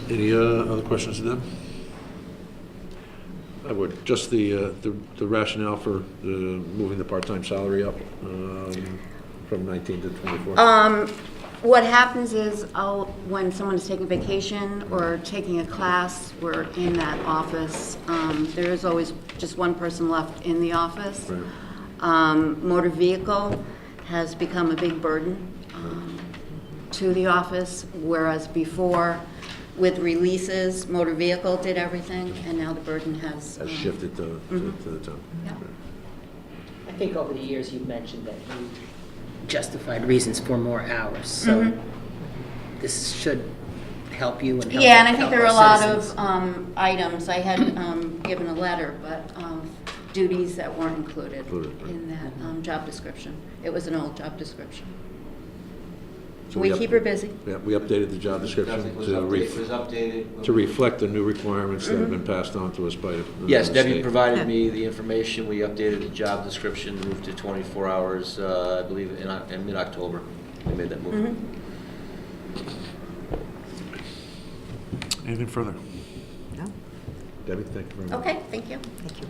Any other questions to them? I would, just the rationale for moving the part-time salary up from 19 to 24? What happens is when someone is taking vacation or taking a class, we're in that office. There is always just one person left in the office. Right. Motor vehicle has become a big burden to the office, whereas before, with releases, motor vehicle did everything, and now the burden has Shifted to the town. Yeah. I think over the years you've mentioned that you justified reasons for more hours, so this should help you and help. Yeah, and I think help there are a our lot citizens. of items, I had given a letter, but duties that weren't included in that job description. It was an old job description. So We keep her busy. Yeah, we updated the job description It was to updated. to reflect the new requirements that have been passed on to us by the Yes, Debbie state. provided me the information. We updated the job description, moved to 24 hours, I believe, in mid-October. We made that move. Anything further? No? Debbie, thank you very much. Okay, thank you. Thank you.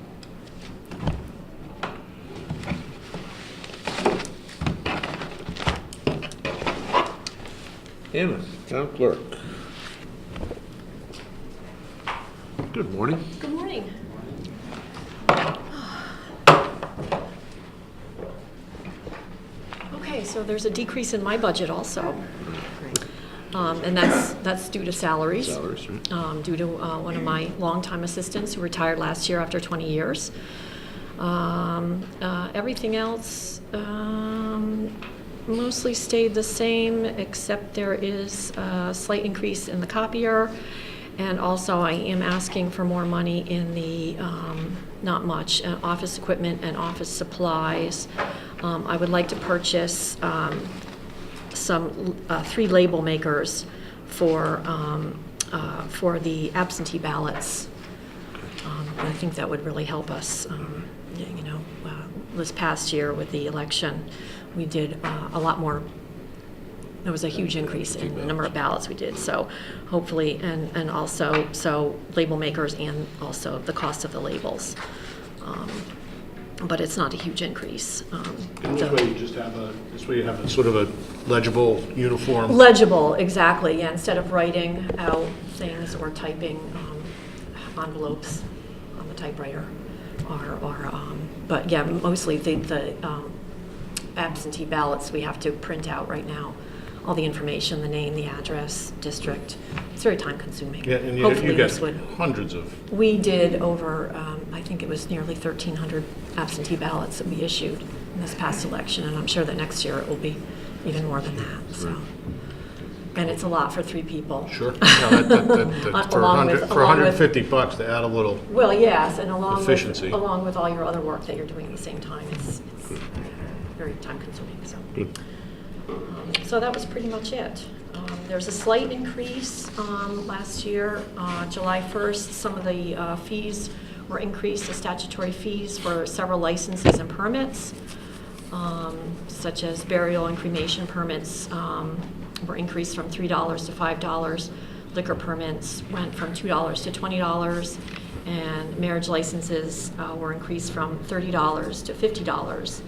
Anna, town clerk. Good morning. Good morning. Okay, so there's a decrease in my budget also. And that's due to salaries. Salaries, right? Due to one of my longtime assistants who retired last year after 20 years. Everything else mostly stayed the same, except there is a slight increase in the copier. And also I am asking for more money in the, not much, office equipment and office supplies. I would like to purchase some 3 label makers for the absentee ballots. I think that would really help us. You know, this past year with the election, we did a lot more. There was a huge increase in the number of ballots we did. So hopefully, and also, so label makers and also the cost of the labels. But it's not a huge increase. And this way you just have this way you have a sort of a legible, uniform. Legible, exactly, yeah, instead of writing out things or typing envelopes on the typewriter, but yeah, mostly the absentee ballots we have to print out right now, all the information, the name, the address, district. It's very time consuming. Yeah, and you Hopefully get this would. hundreds of. We did over, I think it was nearly 1,300 absentee ballots that we issued in this past election, and I'm sure that next year it will be even more than that, so. And it's a lot for 3 people. Sure. Yeah, that for Along with- for $150 to add a little. Well, yes, and Efficiency. along with all your other work that you're doing at the same time, it's very time consuming, so. Good. So that was pretty much it. There's a slight increase last year, July 1st. Some of the fees were increased, the statutory fees for several licenses and permits, such as burial and cremation permits were increased from $3 to $5. Liquor permits went from $2 to $20, and marriage licenses were increased from $30 to $50.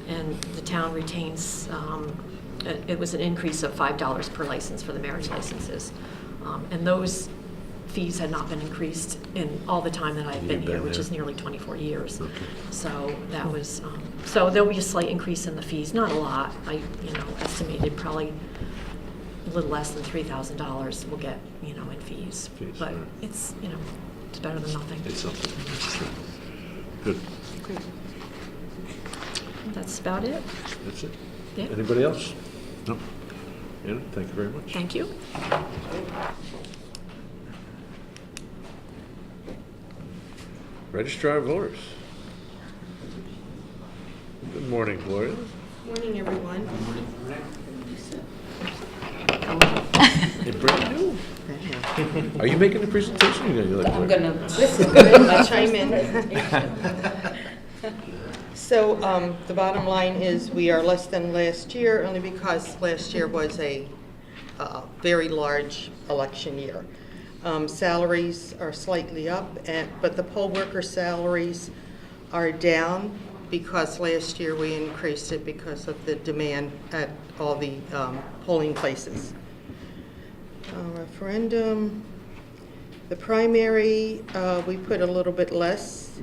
And the town retains, it was an increase of $5 per license for the marriage licenses. And those fees had not been increased in all the time that I've been here, which is nearly 24 years. Okay. So that was, so there'll be a slight increase in the fees, not a lot. I, estimated probably a little less than $3,000 we'll get, in fees. But right. It's, it's better than nothing. It's something. Good. Great. That's about it. That's it. Yeah. Anybody else? No. Anna, thank you very much. Thank you. Registrar of Voters. Good morning, Gloria. Morning, everyone. Brand new. Are you making the presentation? I'm going to listen. I'll chime in. So the bottom line is we are less than last year, only because last year was a very large election year. Salaries are slightly up, but the poll worker salaries are down because last year we increased it because of the demand at all the polling places. Referendum, the primary, we put a little bit less.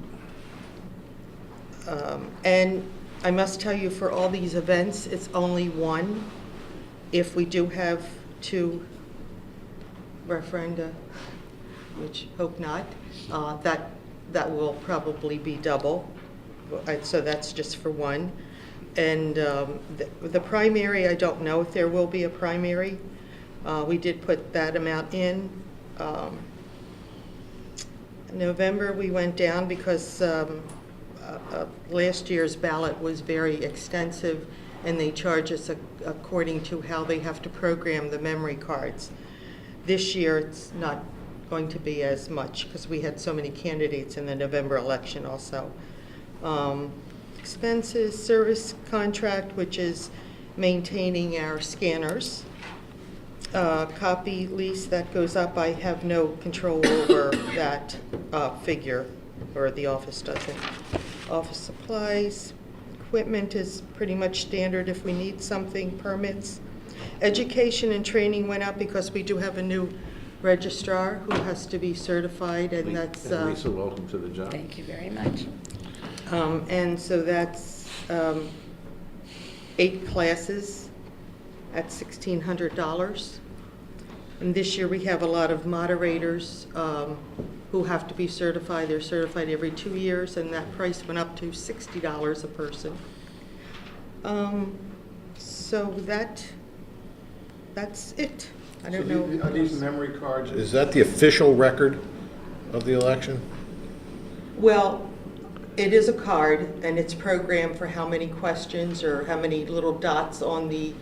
And I must tell you, for all these events, it's only one. If we do have 2 referenda, which hope not, that will probably be double. So that's just for one. And the primary, I don't know if there will be a primary. We did put that amount in. November, we went down because last year's ballot was very extensive, and they charge us according to how they have to program the memory cards. This year, it's not going to be as much because we had so many candidates in the November election also. Expenses, service contract, which is maintaining our scanners. Copy lease, that goes up. I have no control over that figure, or the office doesn't. Office supplies, equipment is pretty much standard if we need something, permits. Education and training went up because we do have a new registrar who has to be certified, and that's... Lisa, welcome to the job. Thank you very much. And so that's 8 classes at $1,600. And this year we have a lot of moderators who have to be certified. They're certified every 2 years, and that price went up to $60 a person. So that's it. I don't know. Are these memory cards, is that the official record of the election? Well, it is a card, and it's programmed for how many questions or how many little dots on the,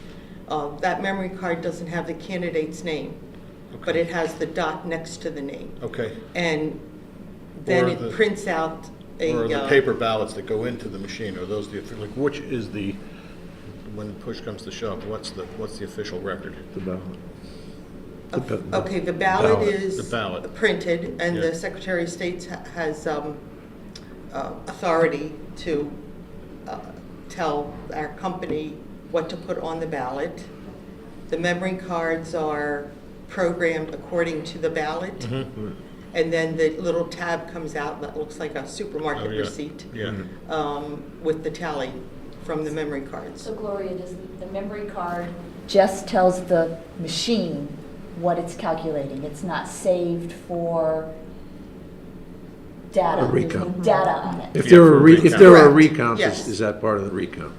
that memory card doesn't have the candidate's name, okay, but it has the dot next to the name. Okay. And then it prints out a... Or the paper ballots that go into the machine, are those the, like, which is the, when push comes to shove, what's the official record? The ballot. Okay, the ballot is the ballot printed, and the Secretary of State has authority to tell our company what to put on the ballot. The memory cards are programmed according to the ballot, mm-hmm, and then the little tab comes out that looks like a supermarket receipt with the tally from the memory cards. So Gloria, does the memory card just tells the machine what it's calculating? It's not saved for data. Data on it. If there were a recount, yes. Is that part of the recount?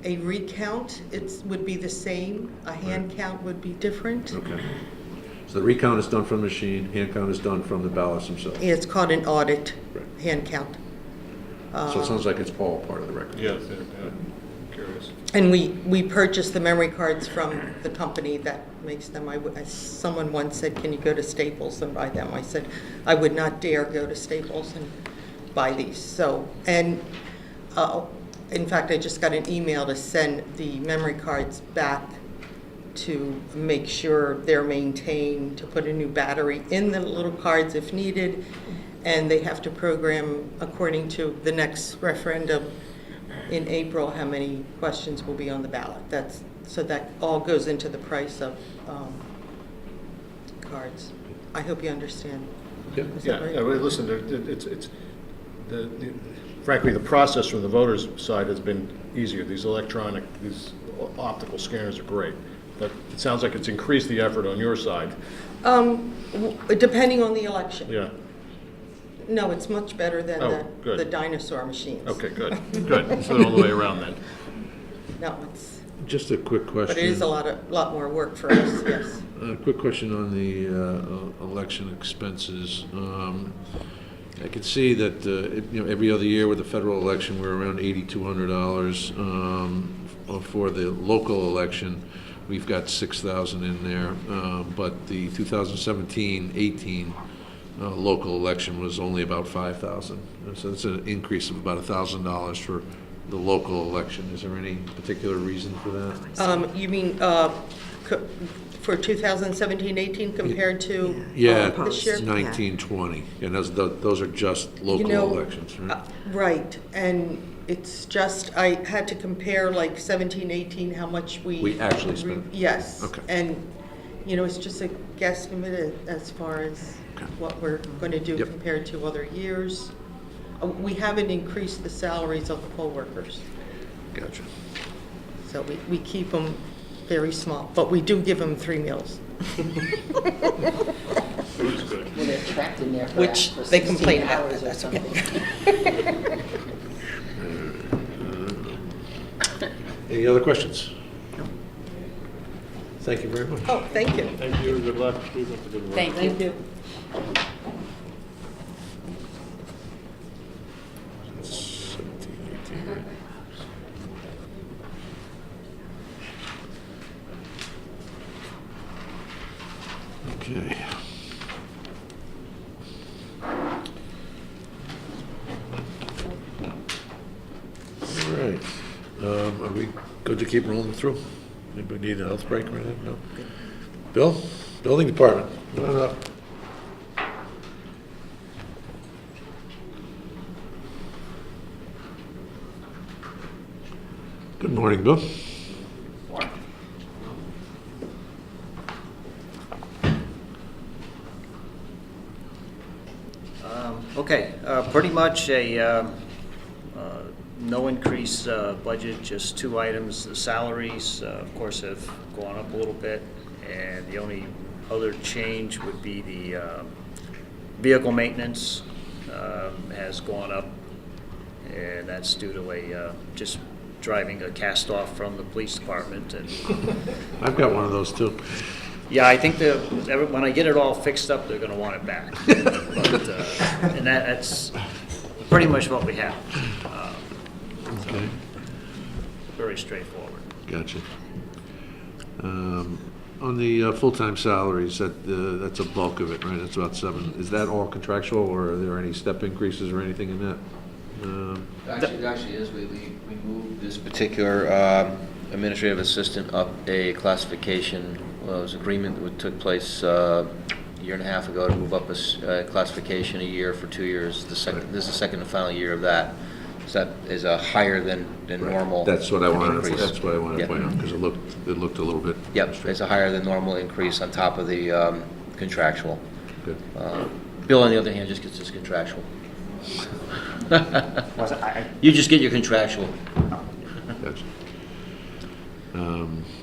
A recount, it would be the same. A hand count would be different. Okay. So the recount is done from the machine. Hand count is done from the ballots themselves. Yeah, it's called an audit hand count. So it sounds like it's all part of the record. Yes. Curious. And we purchased the memory cards from the company that makes them. Someone once said, can you go to Staples and buy them? I said, I would not dare go to Staples and buy these. So, and in fact, I just got an email to send the memory cards back to make sure they're maintained, to put a new battery in the little cards if needed, and they have to program according to the next referendum in April how many questions will be on the ballot. So that all goes into the price of cards. I hope you understand. Is that right? Listen, it's frankly, the process from the voters' side has been easier. These optical scanners are great. But it sounds like it's increased the effort on your side. Depending on the election. Yeah. No, it's much better than good. the dinosaur machines. Okay, good. Good. So all the way around then. No, it's. Just a quick question. But it is a lot more work for us, yes. A quick question on the election expenses. I could see that every other year with the federal election, we're around $8,200. For the local election, we've got $6,000 in there. But the 2017-18 local election was only about $5,000. So it's an increase of about $1,000 for the local election. Is there any particular reason for that? You mean for 2017-18 compared to this year? 19-20, and those are just local elections, right? Right, and it's just, I had to compare like 17-18, how much we actually spent. Yes. Okay. And, it's just a guesstimate as far as what we're going to do compared to other years. We haven't increased the salaries of the poll workers. Gotcha. So we keep them very small, but we do give them 3 meals. Well, they're trapped in there Which for they complain about. hours or something. Any other questions? Thank you very much. Oh, thank you. Thank you. Good luck. Keep up the good work. Thank you. 17, 18, right? Okay. All right. Are we good to keep rolling through? Anybody need a health break or anything? No? Bill? Building Department, come on up. Good morning, Bill. Okay, pretty much a no increase budget, just 2 items. The salaries, of course, have gone up a little bit, and the only other change would be the vehicle maintenance has gone up, and that's due to just driving a cast-off from the police department. And I've got one of those too. yeah, I think when I get it all fixed up, they're going to want it back. But, and that's pretty much what we have. Okay. Very straightforward. Gotcha. On the full-time salaries, that's a bulk of it, right? That's about 7. Is that all contractual, or are there any step increases or anything in that? It actually is. We moved this particular administrative assistant up a classification. Well, it was an agreement that took place a year and a half ago to move up a classification a year for 2 years. This is the second and final year of that. So that is a higher than normal. That's what I wanted. increase. That's what I wanted to point out, because it looked a little bit. Yep, it's a higher than normal increase on top of the contractual. Good. Bill, on the other hand, just gets his contractual. You just get your contractual. Gotcha.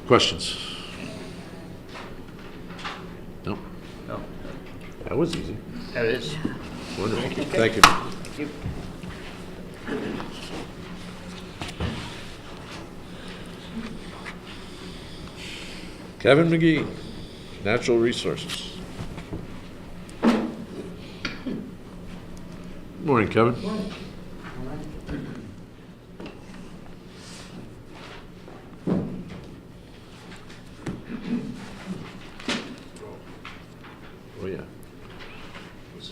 Questions? No? No. That was easy. That is. Wonderful. Thank you. Thank you. Kevin McGee, Natural Resources. Good morning, Kevin.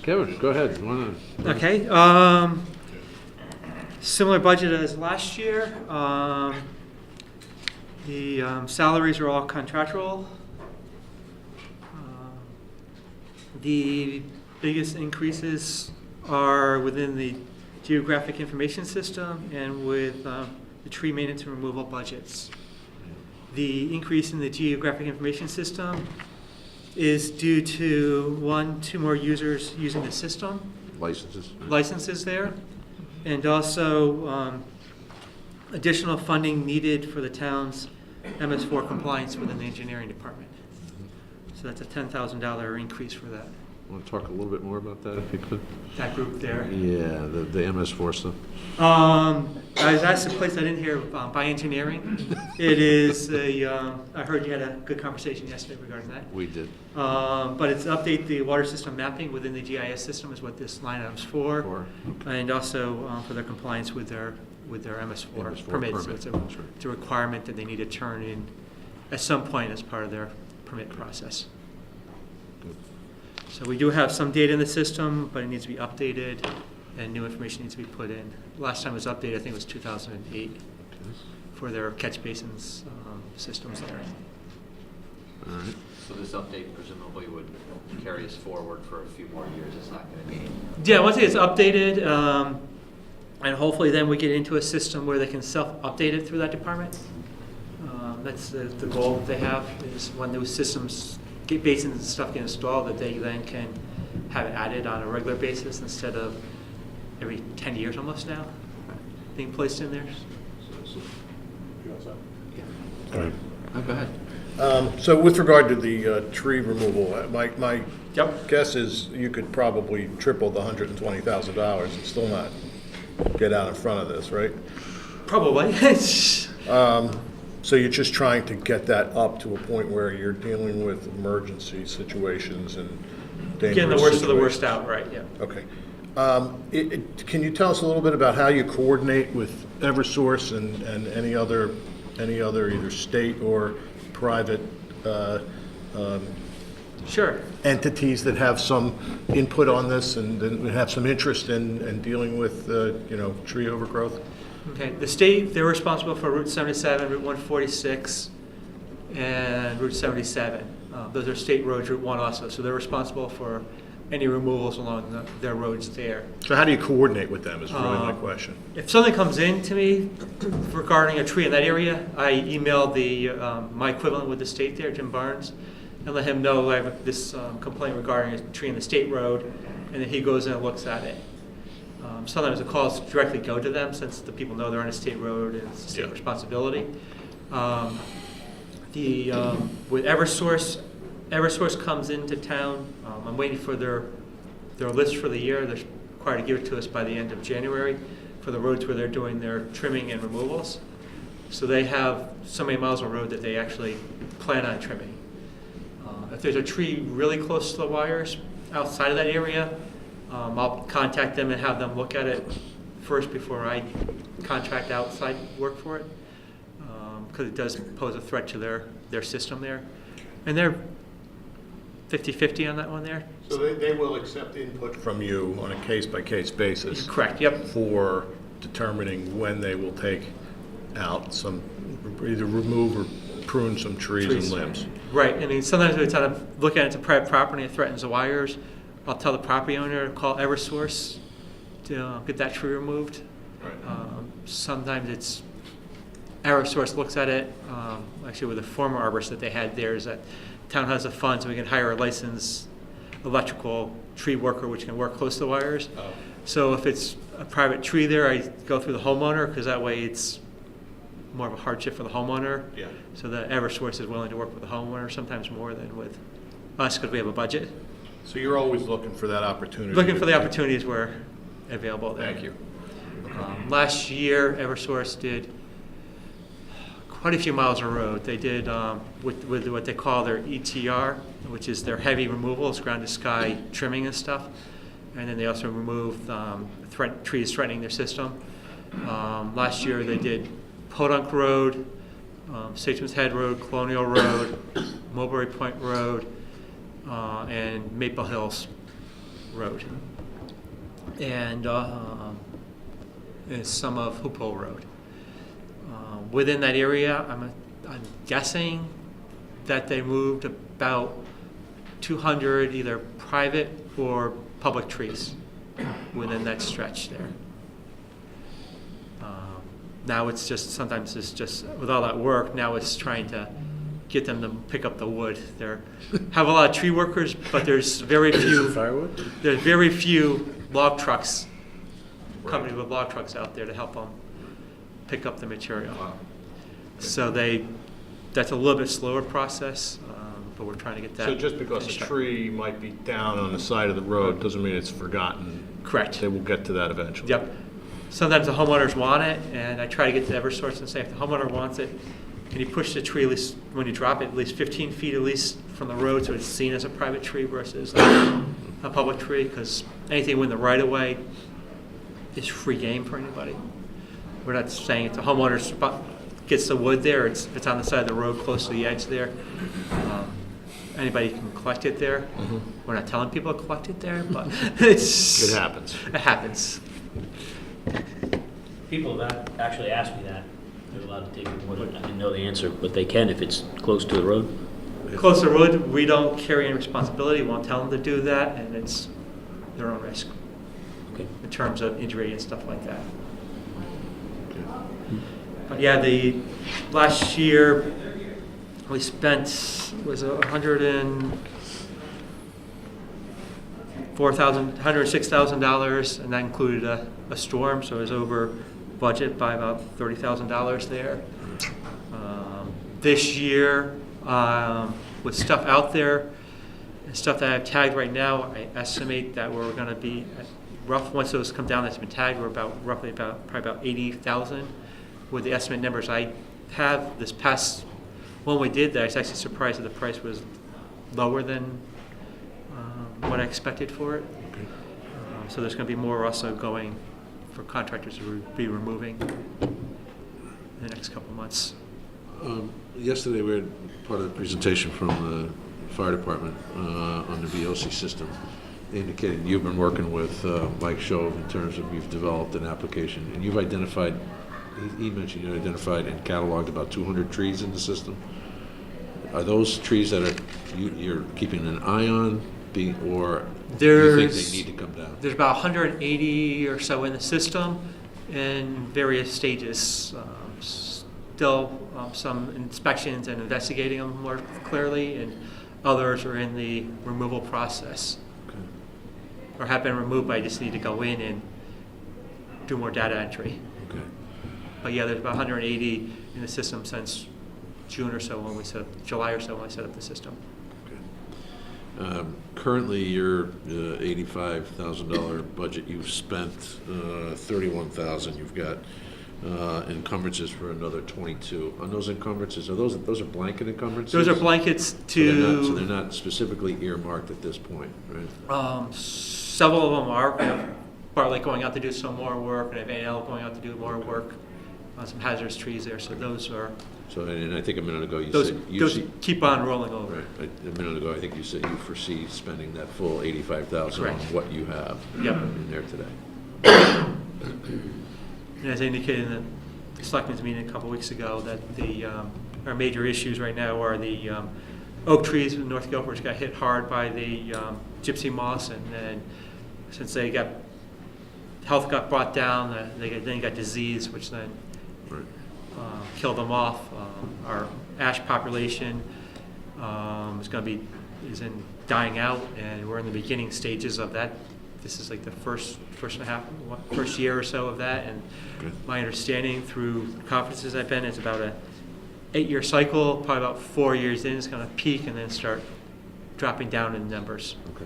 Kevin, go ahead. Okay. Similar budget as last year. The salaries are all contractual. The biggest increases are within the geographic information system and with the tree maintenance and removal budgets. The increase in the geographic information system is due to two more users using the system. Licenses there. And also additional funding needed for the town's MS4 compliance within the engineering department. So that's a $10,000 increase for that. Want to talk a little bit more about that if you could? That group there. Yeah, the MS4 stuff. I was asked to place that in here by engineering. It is I heard you had a good conversation yesterday regarding that. We did. But it's update the water system mapping within the GIS system is what this line item's for. And also for their compliance with their MS4 permits. So it's a requirement that they need to turn in at some point as part of their permit process. So we do have some data in the system, but it needs to be updated and new information needs to be put in. Last time it was updated, I think it was 2008 for their catch basins systems there. All right. So this update presumably would carry us forward for a few more years. It's not going to be... Yeah, once it's updated, and hopefully then we get into a system where they can self-update it through that department. That's the goal that they have, is when those systems, basins and stuff get installed, that they then can have it added on a regular basis instead of every 10 years almost now being placed in there. All right. Oh, go ahead. So with regard to the tree removal, my guess is you could probably triple the $120,000 and still not get out in front of this, right? Probably. So you're just trying to get that up to a point where you're dealing with emergency situations and dangerous Getting the worst situations. of the worst out, right, yeah. Okay. Can you tell us a little bit about how you coordinate with Eversource and any other either state or private Sure. entities that have some input on this and have some interest in dealing with tree overgrowth? Okay, the state, they're responsible for Route 77, Route 146, and Route 77. Those are state roads, Route 1 also, so they're responsible for any removals along their roads there. So how do you coordinate with them is really my question. If something comes in to me regarding a tree in that area, I email my equivalent with the state there, Jim Barnes, and let him know I have this complaint regarding a tree in the state road, and then he goes in and looks at it. Sometimes the calls directly go to them since the people know they're on a state road and it's a state responsibility. With Eversource comes into town. I'm waiting for their list for the year. They're required to give it to us by the end of January for the roads where they're doing their trimming and removals. So they have so many miles of road that they actually plan on trimming. If there's a tree really close to the wires outside of that area, I'll contact them and have them look at it first before I contract outside work for it, because it does pose a threat to their system there. And they're 50-50 on that one there. So they will accept input from you on a case-by-case basis? Correct, yep. For determining when they will take out either remove or prune some trees and limbs? Right, I mean, sometimes we try to look at it's a private property and it threatens the wires. I'll tell the property owner to call Eversource to get that tree removed. Right. Sometimes it's Eversource looks at it. Actually, with the former arborist that they had there, is that town has a fund so we can hire a licensed electrical tree worker which can work close to the wires. Oh. So if it's a private tree there, I go through the homeowner because that way it's more of a hardship for the homeowner. Yeah. So the Eversource is willing to work with the homeowner sometimes more than with us because we have a budget. So you're always looking for that opportunity? Looking for the opportunities where available there. Thank you. Last year, Eversource did quite a few miles of road. They did with what they call their ETR, which is their heavy removals, ground to sky trimming and stuff. And then they also removed trees threatening their system. Last year they did Podunk Road, Statesman's Head Road, Colonial Road, Mulberry Point Road, and Maple Hills Road and some of Hoop Hole Road. Within that area, I'm guessing that they moved about 200 either private or public trees within that stretch there. Now it's just, sometimes it's just, with all that work, now it's trying to get them to pick up the wood. They have a lot of tree workers, but there's very few. Firewood? There's very few log trucks, companies with log trucks out there to help them pick up the material. Wow. So that's a little bit slower process, but we're trying to get that. So just because a tree might be down on the side of the road doesn't mean it's forgotten. Correct. They will get to that eventually. Yep. Sometimes the homeowners want it, and I try to get to Eversource and say, if the homeowner wants it, can you push the tree, at least when you drop it, at least 15 feet at least from the road so it's seen as a private tree versus a public tree? Because anything within the right of way is free game for anybody. We're not saying if the homeowner gets the wood there, it's on the side of the road close to the edge there. Anybody can collect it there. Mm-hmm. We're not telling people to collect it there, but it happens. It happens. People have actually asked me that. They're allowed to take the wood. I didn't know the answer, but they can if it's close to the road. Close to the road, we don't carry any responsibility. We won't tell them to do that, and it's their own risk. Okay. In terms of injury and stuff like that. But yeah, the last year we spent was $106,000, and that included a storm, so it was over budget by about $30,000 there. This year, with stuff out there and stuff that I've tagged right now, I estimate that we're going to be rough. Once those come down that's been tagged, we're probably about 80,000. With the estimate numbers I have, this past one we did, that I was actually surprised that the price was lower than what I expected for it. So there's going to be more also going for contractors to be removing in the next couple of months. Yesterday we had part of the presentation from the fire department on the BOC system. They indicated you've been working with Mike Shove in terms of you've developed an application, and you've identified, he mentioned you identified and cataloged about 200 trees in the system. Are those trees that you're keeping an eye on, or do you think they need to come down? There's about 180 or so in the system in various stages. Still some inspections and investigating them more clearly, and others are in the removal process. Okay. Or have been removed, but I just need to go in and do more data entry. Okay. But yeah, there's about 180 in the system since June or so when we set up, July or so when I set up the system. Currently, your $85,000 budget, you've spent $31,000. You've got encumbrances for another 22. On those encumbrances, those are blanket encumbrances? Those are blankets to. So they're not specifically earmarked at this point, right? Several of them are. Bartlett going out to do some more work, and I have A&L going out to do more work on some hazardous trees there. So those are. So, and I think a minute ago you those, said those keep on rolling over. Right. A minute ago, I think you said you foresee spending that full $85,000 on what you have in there today. And as I indicated in the Selectmen's meeting a couple weeks ago, that our major issues right now are the oak trees in North Guilford, which got hit hard by the gypsy moss, and then since health got brought down, then got disease, which then killed them off. Our ash population is in dying out, and we're in the beginning stages of that. This is like the first year or so of that, and my understanding through conferences I've been is about a 8-year cycle. Probably about 4 years in, it's going to peak and then start dropping down in numbers. Okay.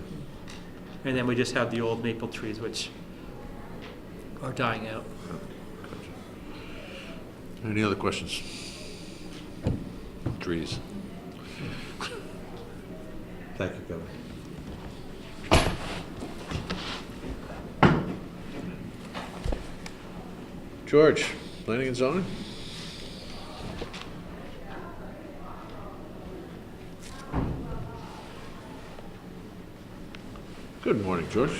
And then we just have the old maple trees, which are dying out. Gotcha. Any other questions? Trees. Thank you, Kevin. George, planning and zoning? Good morning, George.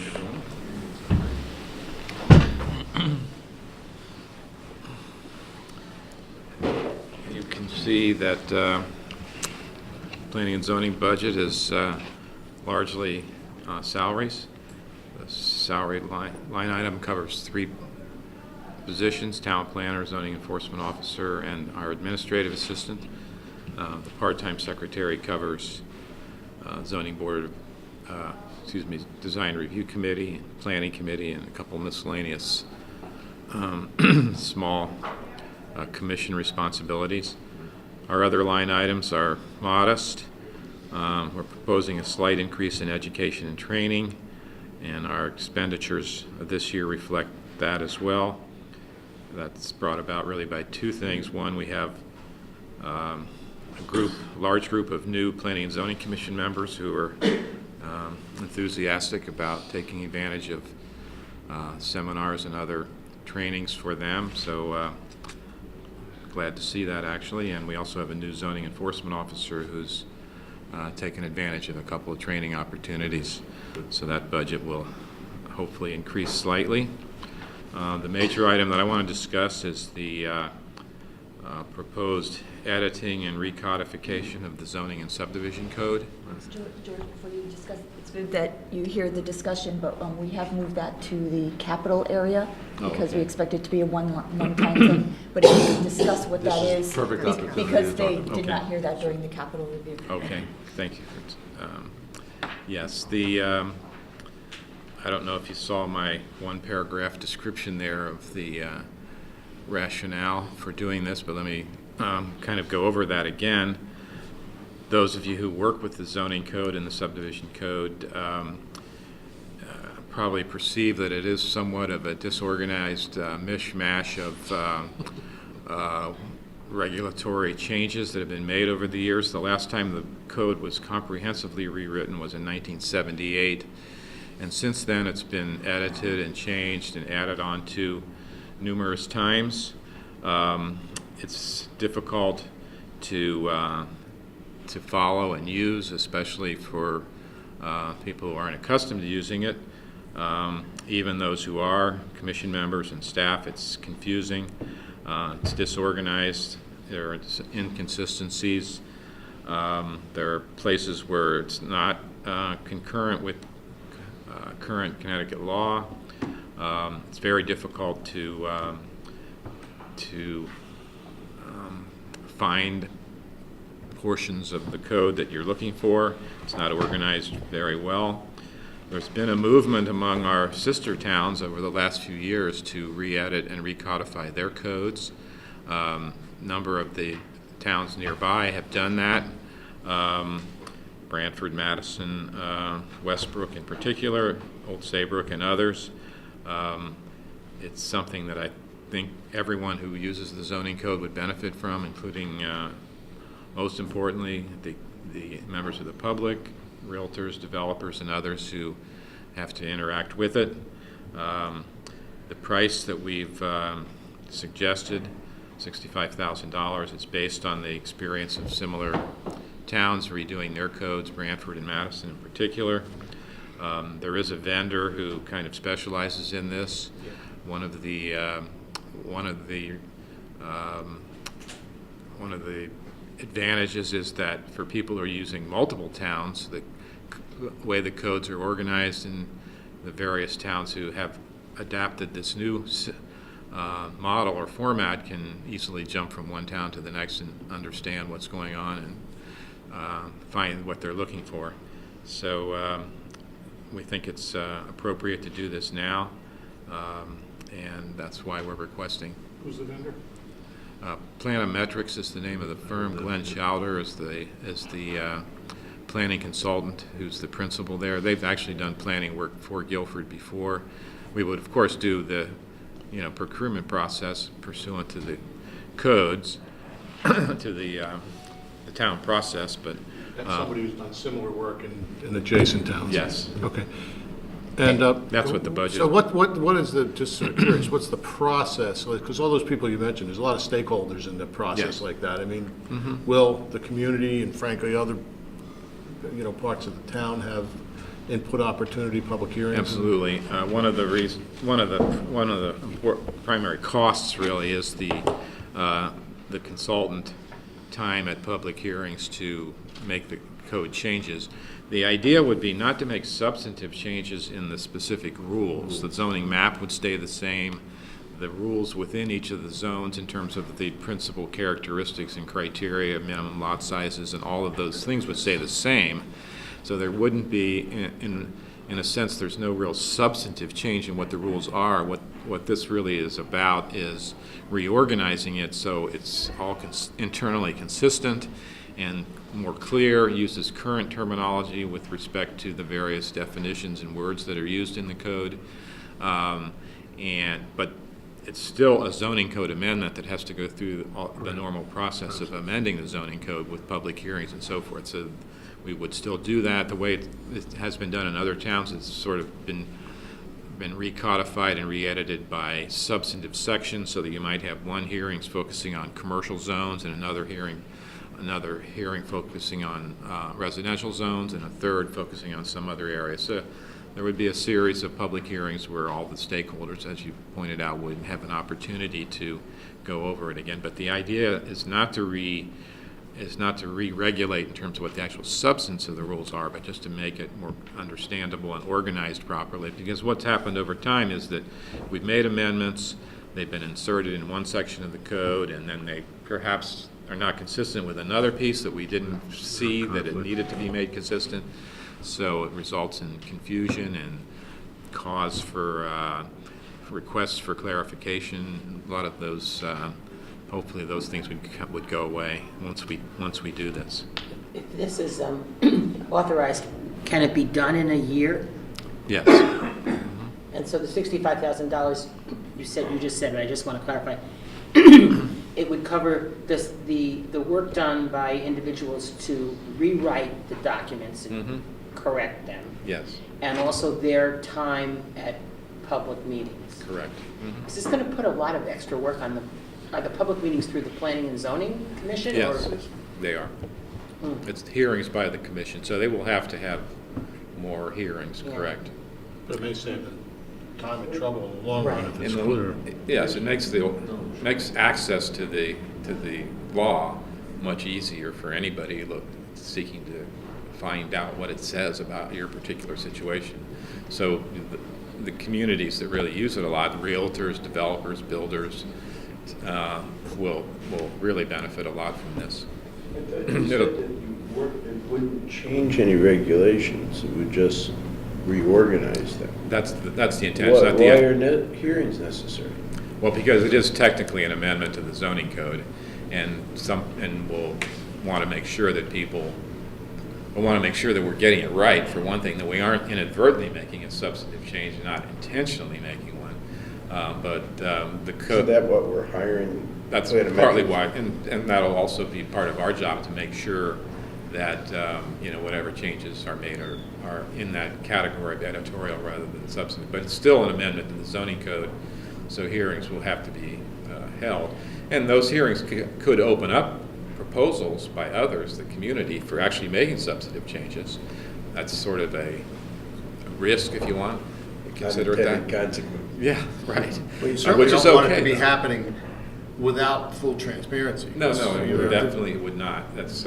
You can see that planning and zoning budget is largely salaries. The salary line item covers 3 positions: town planner, zoning enforcement officer, and our administrative assistant. The part-time secretary covers zoning board, design review committee, planning committee, and a couple miscellaneous small commission responsibilities. Our other line items are modest. We're proposing a slight increase in education and training, and our expenditures this year reflect that as well. That's brought about really by 2 things. One, we have a large group of new Planning and Zoning Commission members who are enthusiastic about taking advantage of seminars and other trainings for them. So glad to see that, actually. And we also have a new zoning enforcement officer who's taken advantage of a couple of training opportunities. So that budget will hopefully increase slightly. The major item that I want to discuss is the proposed editing and recodification of the zoning and subdivision code. George, before you discuss, it's good that you hear the discussion, but we have moved that to the capital area because we expect it to be a one-time thing. But if you could discuss what that is, perfect opportunity because to they talk. did not hear that during the capital review. Okay, thank you. Yes, I don't know if you saw my 1-paragraph description there of the rationale for doing this, but let me kind of go over that again. Those of you who work with the zoning code and the subdivision code probably perceive that it is somewhat of a disorganized mishmash of regulatory changes that have been made over the years. The last time the code was comprehensively rewritten was in 1978, and since then it's been edited and changed and added on to numerous times. It's difficult to follow and use, especially for people who aren't accustomed to using it. Even those who are, commission members and staff, it's confusing. It's disorganized. There are inconsistencies. There are places where it's not concurrent with current Connecticut law. It's very difficult to find portions of the code that you're looking for. It's not organized very well. There's been a movement among our sister towns over the last few years to re-edit and recodify their codes. Number of the towns nearby have done that. Brantford, Madison, Westbrook in particular, Old Saybrook and others. It's something that I think everyone who uses the zoning code would benefit from, including, most importantly, the members of the public, realtors, developers, and others who have to interact with it. The price that we've suggested, $65,000, it's based on the experience of similar towns redoing their codes, Brantford and Madison in particular. There is a vendor who kind of specializes in this. One of the advantages is that for people who are using multiple towns, the way the codes are organized in the various towns who have adapted this new model or format can easily jump from one town to the next and understand what's going on and find what they're looking for. So we think it's appropriate to do this now, and that's why we're requesting. Who's the vendor? Planometrics is the name of the firm. Glenn Schauder is the planning consultant who's the principal there. They've actually done planning work for Guilford before. We would, of course, do the procurement process pursuant to the codes, to the town process, but... And somebody who's done similar work in adjacent towns? Yes. Okay. And that's what the budget. So what is the, just sort of curious, what's the process? Because all those people you mentioned, there's a lot of stakeholders in the process like that. I mean, will the community and frankly other parts of the town have input opportunity, public hearings? Absolutely. One of the primary costs really is the consultant time at public hearings to make the code changes. The idea would be not to make substantive changes in the specific rules. The zoning map would stay the same. The rules within each of the zones in terms of the principal characteristics and criteria, minimum lot sizes, and all of those things would stay the same. So there wouldn't be, in a sense, there's no real substantive change in what the rules are. What this really is about is reorganizing it so it's all internally consistent and more clear, uses current terminology with respect to the various definitions and words that are used in the code. But it's still a zoning code amendment that has to go through the normal process of amending the zoning code with public hearings and so forth. So we would still do that the way it has been done in other towns. It's sort of been recodified and re-edited by substantive sections so that you might have one hearing focusing on commercial zones and another hearing focusing on residential zones and a third focusing on some other area. So there would be a series of public hearings where all the stakeholders, as you pointed out, would have an opportunity to go over it again. But the idea is not to re-regulate in terms of what the actual substance of the rules are, but just to make it more understandable and organized properly. Because what's happened over time is that we've made amendments, they've been inserted in one section of the code, and then they perhaps are not consistent with another piece that we didn't see that it needed to be made consistent. So it results in confusion and cause for requests for clarification. A lot of those, hopefully those things would go away once we do this. If this is authorized, can it be done in a year? Yes. And so the $65,000 you just said, but I just want to clarify, it would cover the work done by individuals to rewrite the documents and correct them. Yes. And also their time at public meetings. Correct. Is this going to put a lot of extra work on the public meetings through the Planning and Zoning Commission? Yes, or? they are. It's hearings by the commission, so they will have to have more hearings, correct? But it may save them time and trouble in the long run if it's clear. Yes, it makes access to the law much easier for anybody seeking to find out what it says about your particular situation. So the communities that really use it a lot, realtors, developers, builders, will really benefit a lot from this. It wouldn't change any regulations, it would just reorganize them. That's the intent. Why are hearings necessary? Well, because it is technically an amendment to the zoning code, and we'll want to make sure that we're getting it right, for one thing, that we aren't inadvertently making a substantive change and not intentionally making one. But the code... Is that what we're hiring? That's partly why, and that'll also be part of our job to make sure that whatever changes are made are in that category of editorial rather than substantive. But it's still an amendment to the zoning code, so hearings will have to be held. And those hearings could open up proposals by others, the community, for actually making substantive changes. That's sort of a risk, if you want. Consider it that. Consequence. Yeah, right. Well, you certainly Which is don't want it okay, to be though. happening without full transparency. No, it definitely would not. That's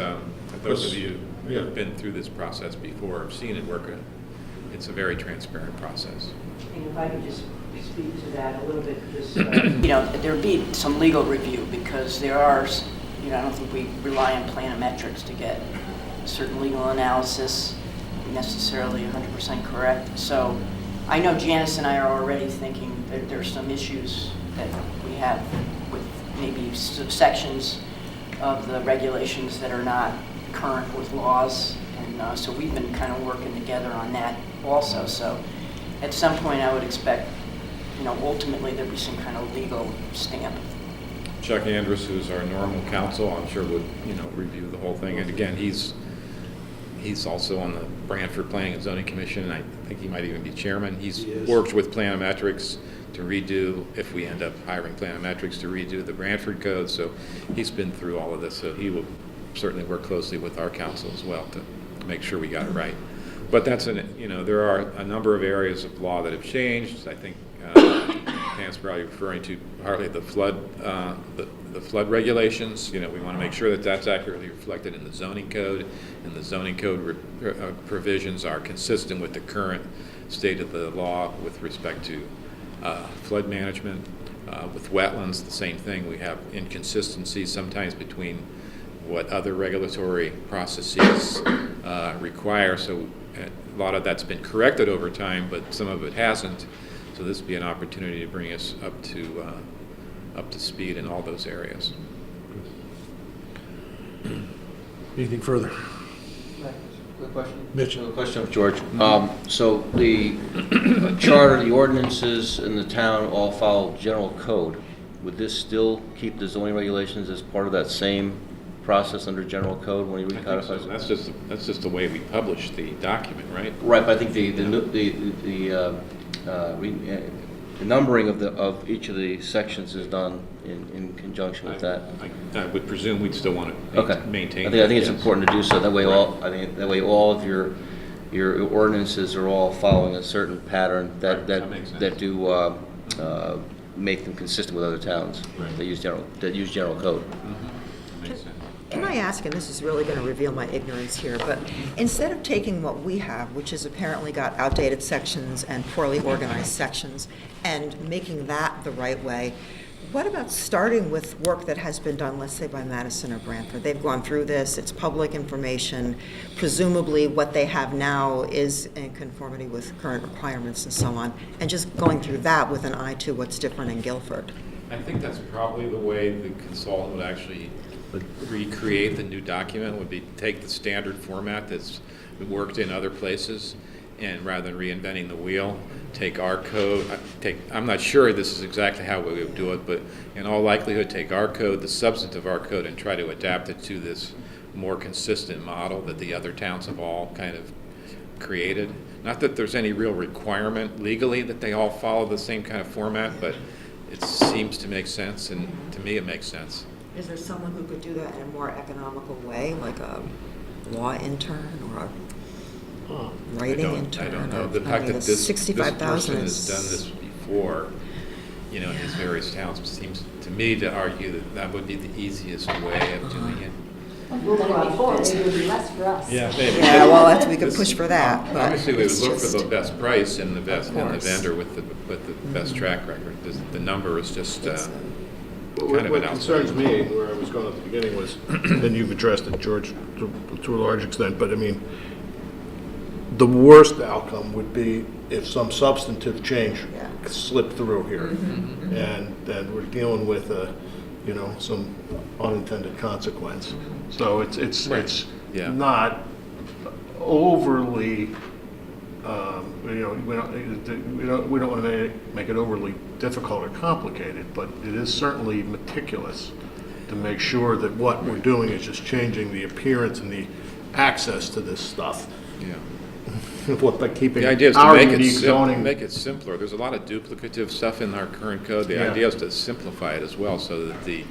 those of you who Yeah. have been through this process before, have seen it work. It's a very transparent process. And if I could just speak to that a little bit, just there'd be some legal review because there are, I don't think we rely on planometrics to get certain legal analysis necessarily 100% correct. So I know Janice and I are already thinking that there's some issues that we have with maybe sections of the regulations that are not current with laws, and so we've been kind of working together on that also. So at some point I would expect, ultimately there'd be some kind of legal stamp. Chuck Andrus, who's our normal counsel, I'm sure would review the whole thing. And again, he's also on the Brantford Planning and Zoning Commission, and I think he might even be chairman. He's worked with Planometrics to redo, if we end up hiring Planometrics, to redo the Brantford code. So he's been through all of this, so he will certainly work closely with our council as well to make sure we got it right. But that's there are a number of areas of law that have changed. I think Pam's probably referring to partly the flood regulations. We want to make sure that that's accurately reflected in the zoning code, and the zoning code provisions are consistent with the current state of the law with respect to flood management. With wetlands, the same thing. We have inconsistencies sometimes between what other regulatory processes require. So a lot of that's been corrected over time, but some of it hasn't. So this would be an opportunity to bring us up to speed in all those areas. Anything further? Quick question. Mitch. Another question of George. So the charter, the ordinances in the town all follow general code. Would this still keep the zoning regulations as part of that same process under general code when you recodify? So. That's just the way we publish the document, right? Right, but I think the numbering of each of the sections is done in conjunction with that. I would presume we'd still want to maintain. I think it's important to do so. That way, all of your ordinances are all following a certain pattern that do make them consistent with other towns that use general code. Can I ask, and this is really going to reveal my ignorance here, but instead of taking what we have, which has apparently got outdated sections and poorly organized sections, and making that the right way, what about starting with work that has been done, let's say by Madison or Branford? They've gone through this, it's public information, presumably what they have now is in conformity with current requirements and so on, and just going through that with an eye to what's different in Guilford. I think that's probably the way the consultant would actually recreate the new document, would be take the standard format that's worked in other places, and rather than reinventing the wheel, take our code, I'm not sure this is exactly how we would do it, but in all likelihood take our code, the substance of our code, and try to adapt it to this more consistent model that the other towns have all kind of created. Not that there's any real requirement legally that they all follow the same kind of format, but it seems to make sense, and to me it makes sense. Is there someone who could do that in a more economical way, like a law intern or a writing intern? I don't know. The fact that this person has done this before, in his various towns, seems to me to argue that would be the easiest way of doing it. Maybe it would be less for us. Yeah, maybe. Yeah, well, we could push for that. But obviously, we would look for the best price and the vendor with the best track record. The number is just What concerns me, where I was going at the beginning was, and you've addressed it, George, to a large extent, but I mean, the worst outcome would be if some substantive change slipped through here, and then we're dealing with some unintended consequence. So it's not overly. We don't want to make it overly difficult or complicated, but it is certainly meticulous to make sure that what we're doing is just changing the appearance and the access to this stuff. Yeah. By keeping the idea is to our make unique zoning. make it simpler. There's a lot of duplicative stuff in our current code. The idea is to simplify it as well, so that the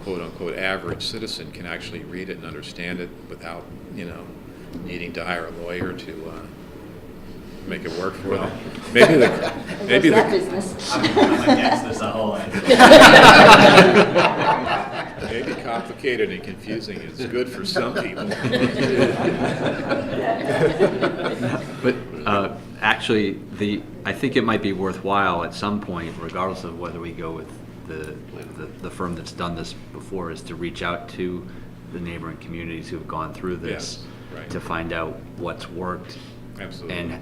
quote unquote average citizen can actually read it and understand it without needing to hire a lawyer to make it work for them. Maybe the business. I'm against this a whole lot. Maybe complicated and confusing is good for some people. But actually, I think it might be worthwhile at some point, regardless of whether we go with the firm that's done this before, is to reach out to the neighboring communities who have gone through this to find out what's worked. Absolutely.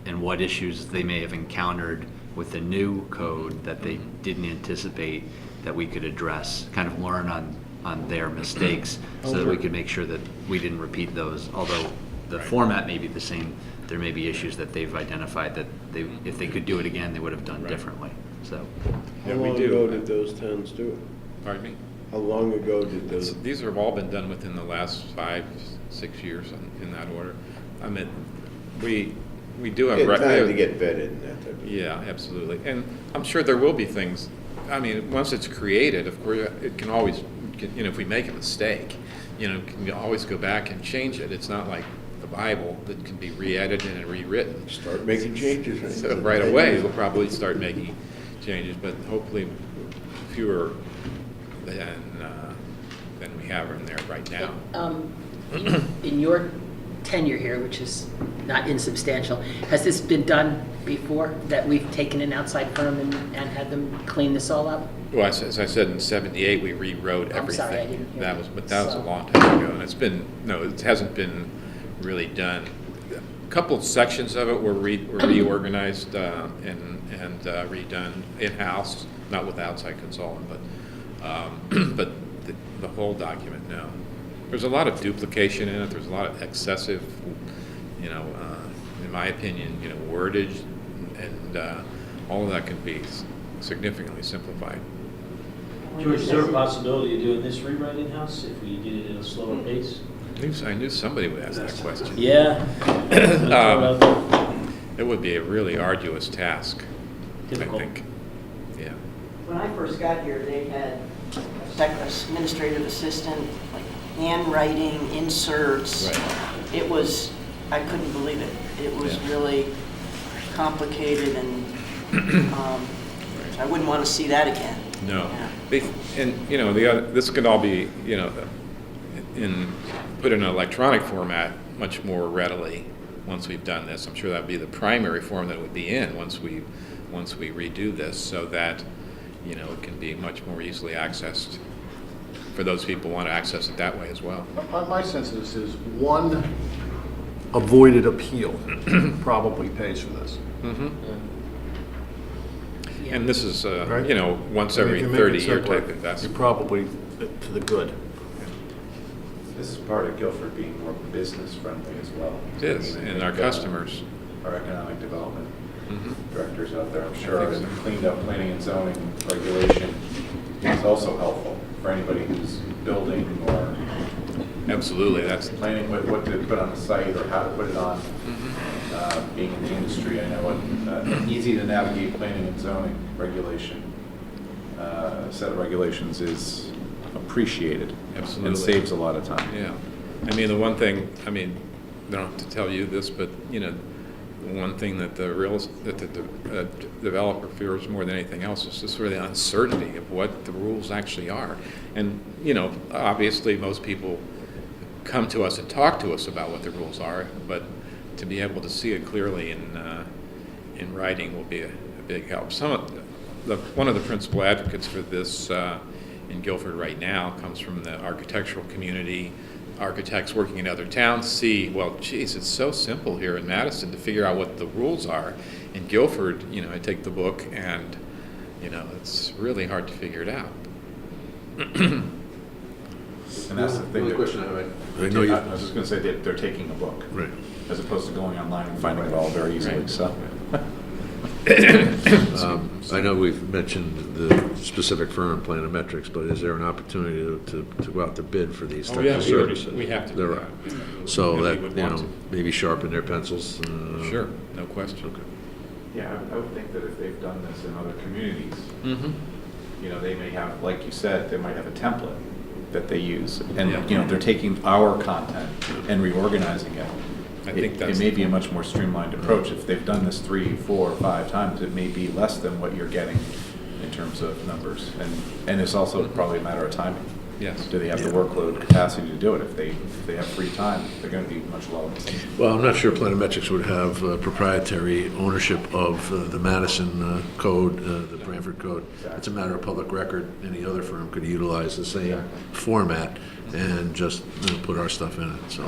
And what issues they may have encountered with the new code that they didn't anticipate that we could address, kind of learn on their mistakes, so that we could make sure that we didn't repeat those. Although the format may be the same, there may be issues that they've identified that if they could do it again, they would have done differently. So, How long ago did those towns do it? Pardon me? How long ago did those? These have all been done within the last 5-6 years in that order. I mean, we do have time to get vetted and that type of thing. Yeah, absolutely. And I'm sure there will be things. I mean, once it's created, of course, it can always, if we make a mistake, can always go back and change it. It's not like the Bible that can be re-edited and rewritten. Start making changes, right? So right away, we'll probably start making changes, but hopefully fewer than we have in there right now. In your tenure here, which is not insubstantial, has this been done before, that we've taken an outside firm and had them clean this all up? Well, as I said, in '78, we rewrote everything. I'm sorry, I didn't hear That you. was, but that was a long time ago, and it hasn't been really done. A couple of sections of it were reorganized and redone in-house, not with outside consultant, but the whole document, no. There's a lot of duplication in it. There's a lot of excessive, in my opinion, wordage, and all of that can be significantly simplified. George, is there a possibility of doing this rewrite in-house if we did it at a slower pace? I knew somebody would ask that question. Yeah. It would be a really arduous task, Difficult. I think. Yeah. When I first got here, they had administrative assistant, like handwriting, inserts. Right. It was, I couldn't believe it. It was really complicated, and I wouldn't want to see that again. No. Yeah. This could all be, put in an electronic format much more readily once we've done this. I'm sure that would be the primary form that it would be in once we redo this, so that it can be much more easily accessed for those people who want to access it that way as well. My sense of this is one avoided appeal probably pays for this. Mm-hmm. And this is, Right? once I mean, every if you make 30-year it simpler, type investment. You're probably to the good. This is part of Guilford being more business friendly as well. It is, and our customers. Our economic development Mhm. directors out there, I'm I sure, think and so. cleaned up planning and zoning regulation is also helpful for anybody who's building or Absolutely, that's. planning what to put on the site or how to put it on. Being in the industry, I know an easy to navigate planning and zoning regulation, set of regulations is appreciated. Absolutely. And saves a lot of time. Yeah. I mean, the one thing, I don't have to tell you this, but, the one thing that the developer fears more than anything else is just really the uncertainty of what the rules actually are. And, obviously, most people come to us and talk to us about what the rules are, but to be able to see it clearly in writing will be a big help. One of the principal advocates for this in Guilford right now comes from the architectural community. Architects working in other towns see, well, geez, it's so simple here in Madison to figure out what the rules are. In Guilford, I take the book and, it's really hard to figure it out. And that's the thing. One question I was just going to say that they're taking a book. Right. As opposed to going online and finding it all very easily, Right. so. I know we've mentioned the specific firm, Planometrics, but is there an opportunity to go out to bid for these Oh, types yeah, of we already- services? we have to do There that. are. So And we that, would want to. maybe sharpen their pencils? Sure, no question. Okay. Yeah, I would think that if they've done this in other communities, Mm-hmm. they may have, like you said, they might have a template that they use. And, Yeah. they're taking our content and reorganizing it. I think that's It may the be a point. much more streamlined approach. If they've done this 3, 4, 5 times, it may be less than what you're getting in terms of numbers. And it's also probably a matter of timing. Yes. Do they have the workload capacity to do it? If they have free time, they're going to be much lower. Well, I'm not sure Planometrics would have proprietary ownership of the Madison code, the Branford code. It's a matter of public record. Any other firm could utilize the same format and just put our stuff in it, so.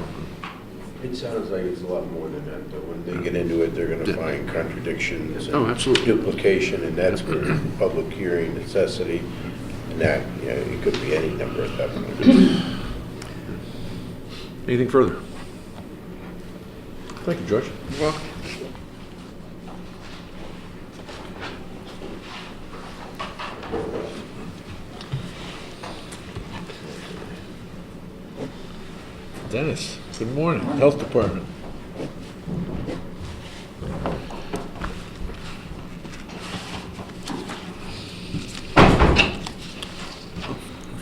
It sounds like it's a lot more than that, but when they get into it, they're gonna Yeah. find contradictions Oh, and absolutely. duplication, and that's where public hearing necessity, and that, it could be any number at that point. Anything further? Thank you, George. You're welcome. Dennis, good morning. Health Department.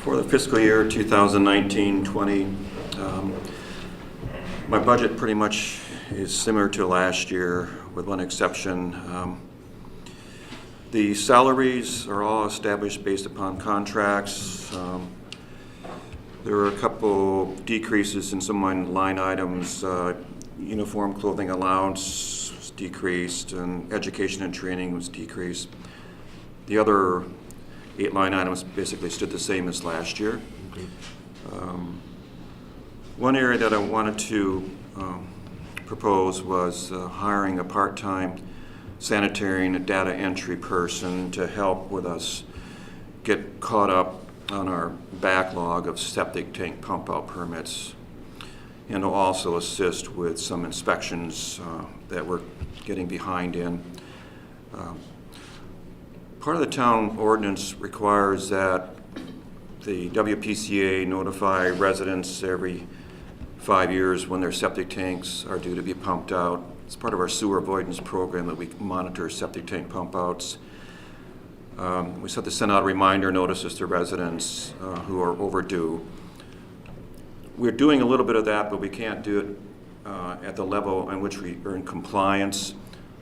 For the fiscal year 2019-20, My budget pretty much is similar to last year, with one exception. The salaries are all established based upon contracts. There are a couple decreases in some line items. Uniform clothing allowance was decreased, and education and training was decreased. The other 8 line items basically stood the same as last year. One area that I wanted to propose was hiring a part-time sanitary and data entry person to help with us get caught up on our backlog of septic tank pump out permits, and to also assist with some inspections that we're getting behind in. Part of the town ordinance requires that the WPCA notify residents every 5 years when their septic tanks are due to be pumped out. It's part of our sewer avoidance program that we monitor septic tank pump outs. We have to send out reminder notices to residents who are overdue. We're doing a little bit of that, but we can't do it at the level in which we are in compliance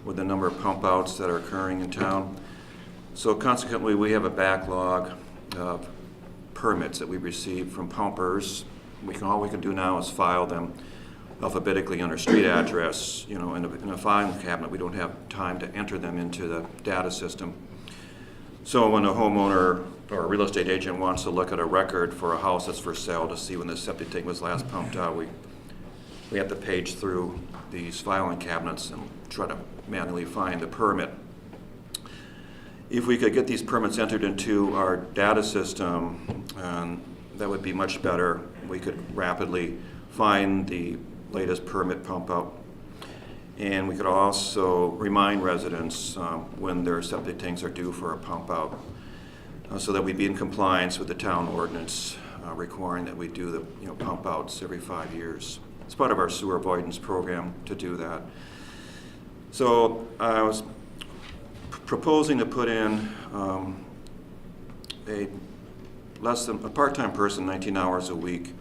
with the number of pump outs that are occurring in town. So consequently, we have a backlog of permits that we receive from pumpers. All we can do now is file them alphabetically under street address, in a filing cabinet. We don't have time to enter them into the data system. So when a homeowner or a real estate agent wants to look at a record for a house that's for sale to see when the septic tank was last pumped out, we have to page through these filing cabinets and try to manually find the permit. If we could get these permits entered into our data system, that would be much better. We could rapidly find the latest permit pump out. And we could also remind residents when their septic tanks are due for a pump out, so that we'd be in compliance with the town ordinance requiring that we do the pump outs every 5 years. It's part of our sewer avoidance program to do that. So I was proposing to put in a part-time person, 19 hours a week,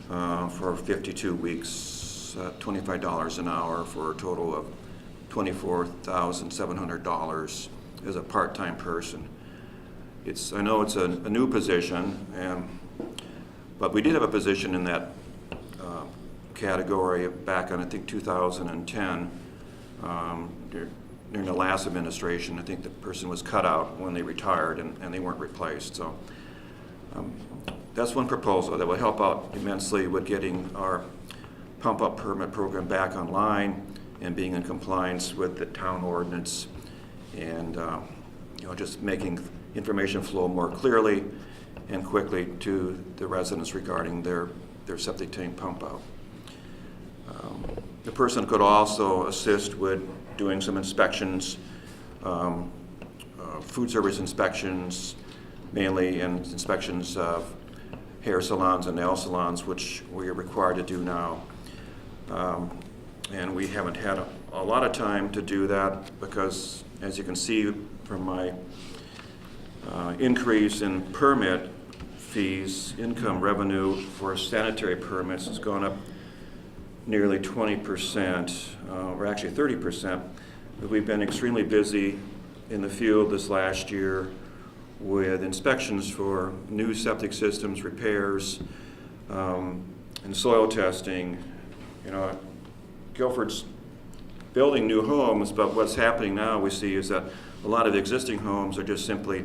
for 52 weeks, $25 an hour, for a total of $24,700 as a part-time person. I know it's a new position, but we did have a position in that category back on, I think, 2010. During the last administration, I think the person was cut out when they retired, and they weren't replaced. So that's one proposal that will help out immensely with getting our pump-up permit program back online and being in compliance with the town ordinance, and just making information flow more clearly and quickly to the residents regarding their septic tank pump out. The person could also assist with doing some inspections, food service inspections, mainly, and inspections of hair salons and nail salons, which we are required to do now. And we haven't had a lot of time to do that because, as you can see from my increase in permit fees, income revenue for sanitary permits has gone up nearly 20%, or actually 30%. We've been extremely busy in the field this last year with inspections for new septic systems, repairs, and soil testing. Guilford's building new homes, but what's happening now we see is that a lot of the existing homes are just simply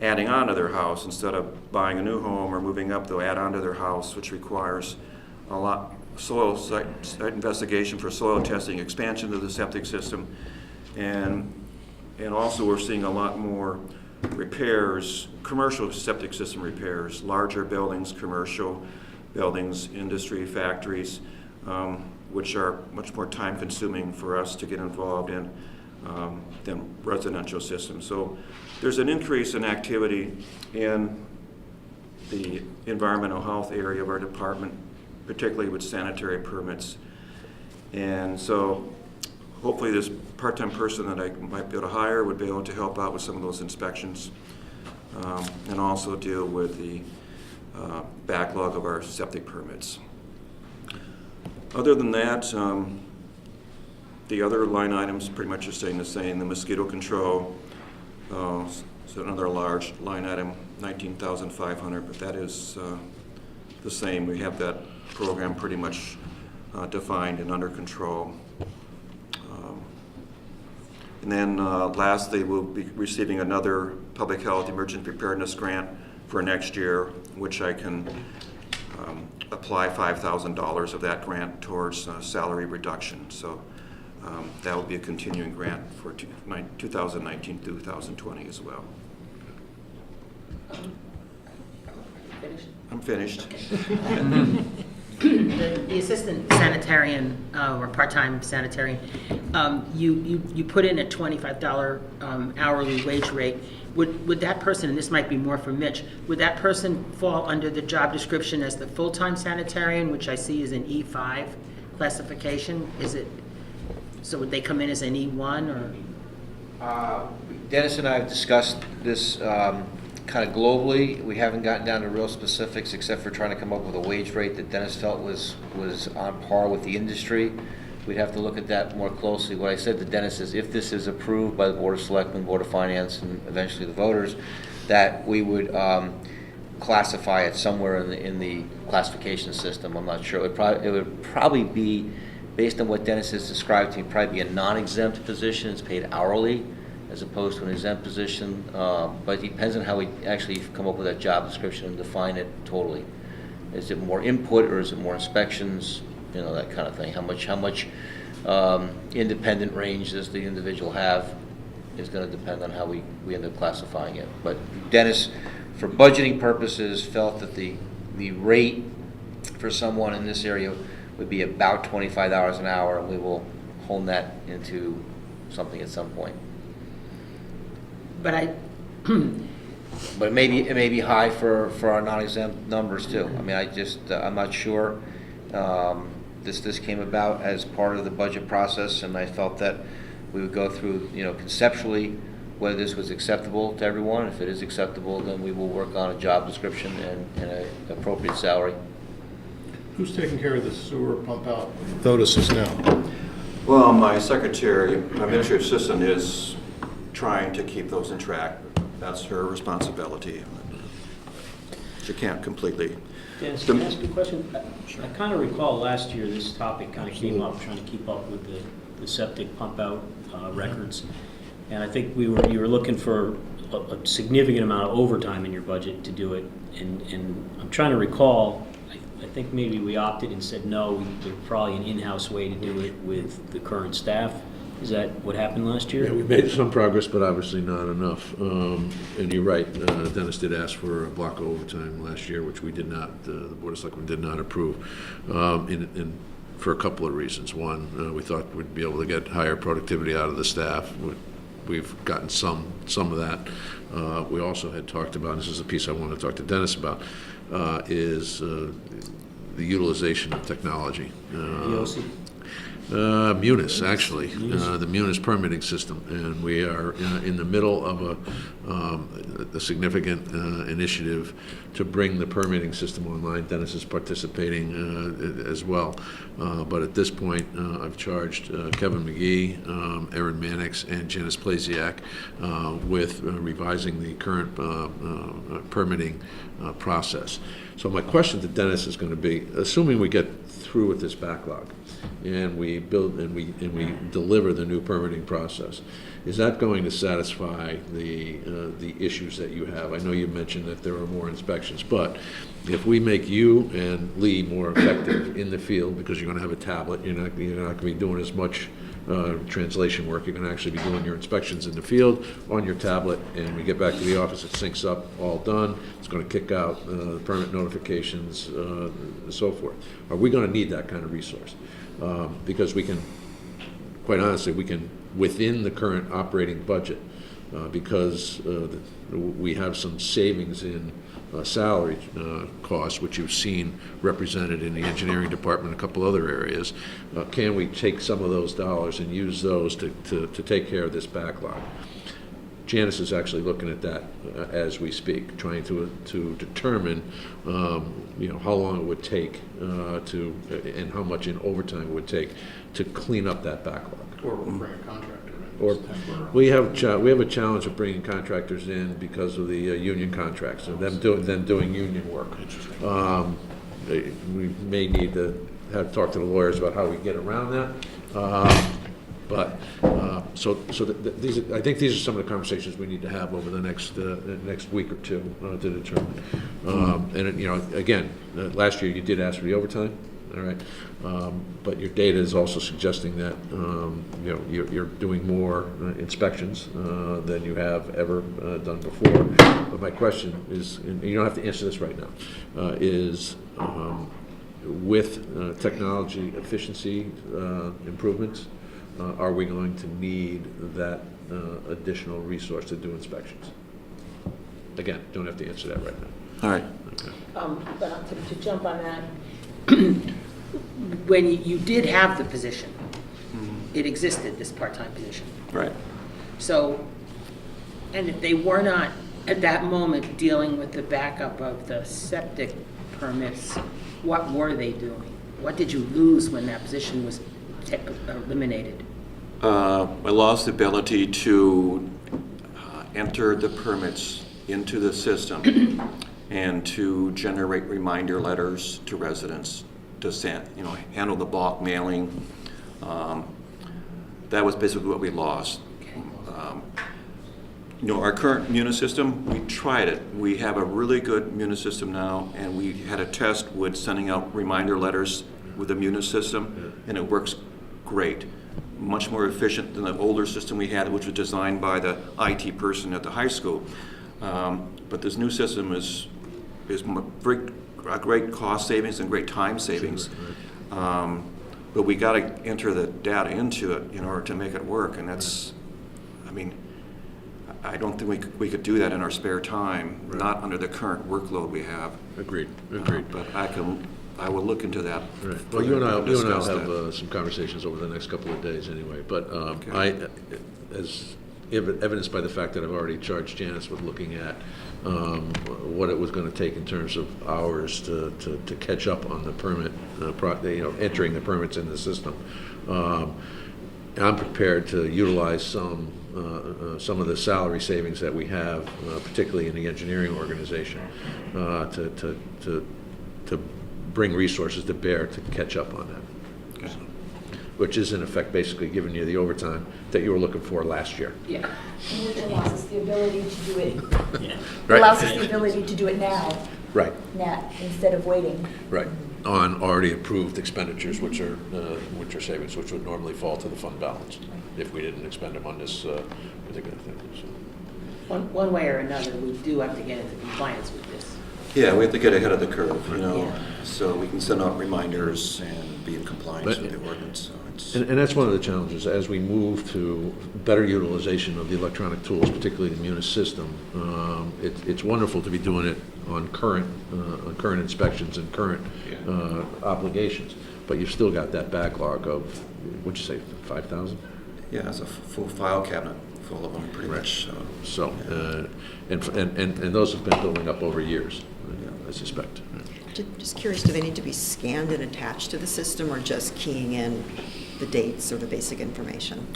adding on to their house. Instead of buying a new home or moving up, they'll add on to their house, which requires a lot soil site investigation for soil testing, expansion of the septic system, and also we're seeing a lot more repairs, commercial septic system repairs, larger buildings, commercial buildings, industry, factories, which are much more time consuming for us to get involved in than residential systems. So there's an increase in activity in the environmental health area of our department, particularly with sanitary permits. And so hopefully this part-time person that I might be able to hire would be able to help out with some of those inspections and also deal with the backlog of our septic permits. Other than that, the other line items pretty much are staying the same. The mosquito control, so another large line item, $19,500, but that is the same. We have that program pretty much defined and under control. And then lastly, we'll be receiving another public health emergency preparedness grant for next year, which I can apply $5,000 of that grant towards salary reduction. So that will be a continuing grant for 2019-2020 as well. I'm finished. The assistant sanitarian, or part-time sanitarian, you put in a $25 hourly wage rate. Would that person, and this might be more for Mitch, would that person fall under the job description as the full-time sanitarian, which I see is an E5 classification? Is it, so would they come in as an E1 or? Dennis and I have discussed this kind of globally. We haven't gotten down to real specifics except for trying to come up with a wage rate that Dennis felt was on par with the industry. We'd have to look at that more closely. What I said to Dennis is if this is approved by the Board of Selectmen, Board of Finance, and eventually the voters, that we would classify it somewhere in the classification system. I'm not sure. It would probably be, based on what Dennis has described to me, probably be a non-exempt position. It's paid hourly as opposed to an exempt position. But it depends on how we actually come up with that job description and define it totally. Is it more input or is it more inspections? You know, that kind of thing. How much independent range does the individual have is going to depend on how we end up classifying it. But Dennis, for budgeting purposes, felt that the rate for someone in this area would be about $25 an hour, and we will hone that into something at some point. But But it may be high for our non-exempt numbers too. I mean, I'm not sure. This came about as part of the budget process, and I felt that we would go through, conceptually whether this was acceptable to everyone. If it is acceptable, then we will work on a job description and an appropriate salary. Who's taking care of the sewer pump out notices now? Well, my secretary, my administrative assistant is trying to keep those in track. That's her responsibility. She can't completely. Dennis, can I ask a question? I kind of recall last year this topic kind of came up, trying to keep up with the septic pump out records. And I think you were looking for a significant amount of overtime in your budget to do it. And I'm trying to recall, I think maybe we opted and said no, there's probably an in-house way to do it with the current staff. Is that what happened last year? Yeah, we made some progress, but obviously not enough. And you're right, Dennis did ask for a block of overtime last year, which we did not, the Board of Selectmen did not approve, for a couple of reasons. One, we thought we'd be able to get higher productivity out of the staff. We've gotten some of that. We also had talked about, and this is a piece I want to talk to Dennis about, is the utilization of technology. EOC? Munis, actually, the Munis permitting system, and we are in the middle of a significant initiative to bring the permitting system online. Dennis is participating as well, but at this point, I've charged Kevin McGee, Erin Mannix, and Janice Plasiak with revising the current permitting process. So my question to Dennis is going to be, assuming we get through with this backlog, and we build and we deliver the new permitting process, is that going to satisfy the issues that you have? I know you mentioned that there are more inspections, but if we make you and Lee more effective in the field, because you're going to have a tablet, you're not going to be doing as much translation work. You're going to actually be doing your inspections in the field on your tablet, and we get back to the office, it syncs up, all done. It's going to kick out the permit notifications and so forth. Are we going to need that kind of resource? Because we can, quite honestly, we can, within the current operating budget, because we have some savings in salary costs, which you've seen represented in the engineering department and a couple other areas, can we take some of those dollars and use those to take care of this backlog? Janice is actually looking at that as we speak, trying to determine, how long it would take and how much in overtime it would take to clean up that backlog. Or we'll bring a contractor in. Or we have a challenge of bringing contractors in because of the union contracts and them doing union work. We may need to talk to the lawyers about how we get around that. I think these are some of the conversations we need to have over the next week or two to determine. Again, last year you did ask for the overtime, all right, but your data is also suggesting that you're doing more inspections than you have ever done before. But my question is, and you don't have to answer this right now, is with technology efficiency improvements, are we going to need that additional resource to do inspections? Again, don't have to answer that right now. All right. Okay. But to jump on that, when you did have the position, it existed, this part-time position. Right. So, and if they were not at that moment dealing with the backup of the septic permits, what were they doing? What did you lose when that position was eliminated? I lost the ability to enter the permits into the system and to generate reminder letters to residents to send, handle the bulk mailing. That was basically what we lost. Our current Munis system, we tried it. We have a really good Munis system now, and we had a test with sending out reminder letters with the Munis system, and it works great. Much more efficient than the older system we had, which was designed by the IT person at the high school. But this new system is great cost savings and great time savings. But we got to enter the data into it in order to make it work, and that's, I don't think we could do that in our spare time, not under the current workload we have. Agreed. But I will look into that. Right. Well, you and I will have some conversations over the next couple of days anyway. But as evidenced by the fact that I've already charged Janice with looking at what it was going to take in terms of hours to catch up on the permit, entering the permits in the system. I'm prepared to utilize some of the salary savings that we have, particularly in the engineering organization, to bring resources to bear to catch up on that. Okay. Which is in effect basically giving you the overtime that you were looking for last year. Yeah. Which allows us the ability to do it. Yeah. Right. Allows us the ability to do it now. Right. Instead of waiting. Right. On already approved expenditures, which are savings, which would normally fall to the fund balance if we didn't expend them on this particular thing. So. One way or another, we do have to get into compliance with this. Yeah, we have to get ahead of the curve, so we can send out reminders and be in compliance with the ordinance. So and that's one of the challenges as we move to better utilization of the electronic tools, particularly the Munis system. It's wonderful to be doing it on current inspections and current obligations, but you've still got that backlog of, what'd you say, 5,000? Yeah, it's a full file cabinet full of them, pretty much. And those have been building up over years, I suspect. Just curious, do they need to be scanned and attached to the system, or just keying in the dates or the basic information?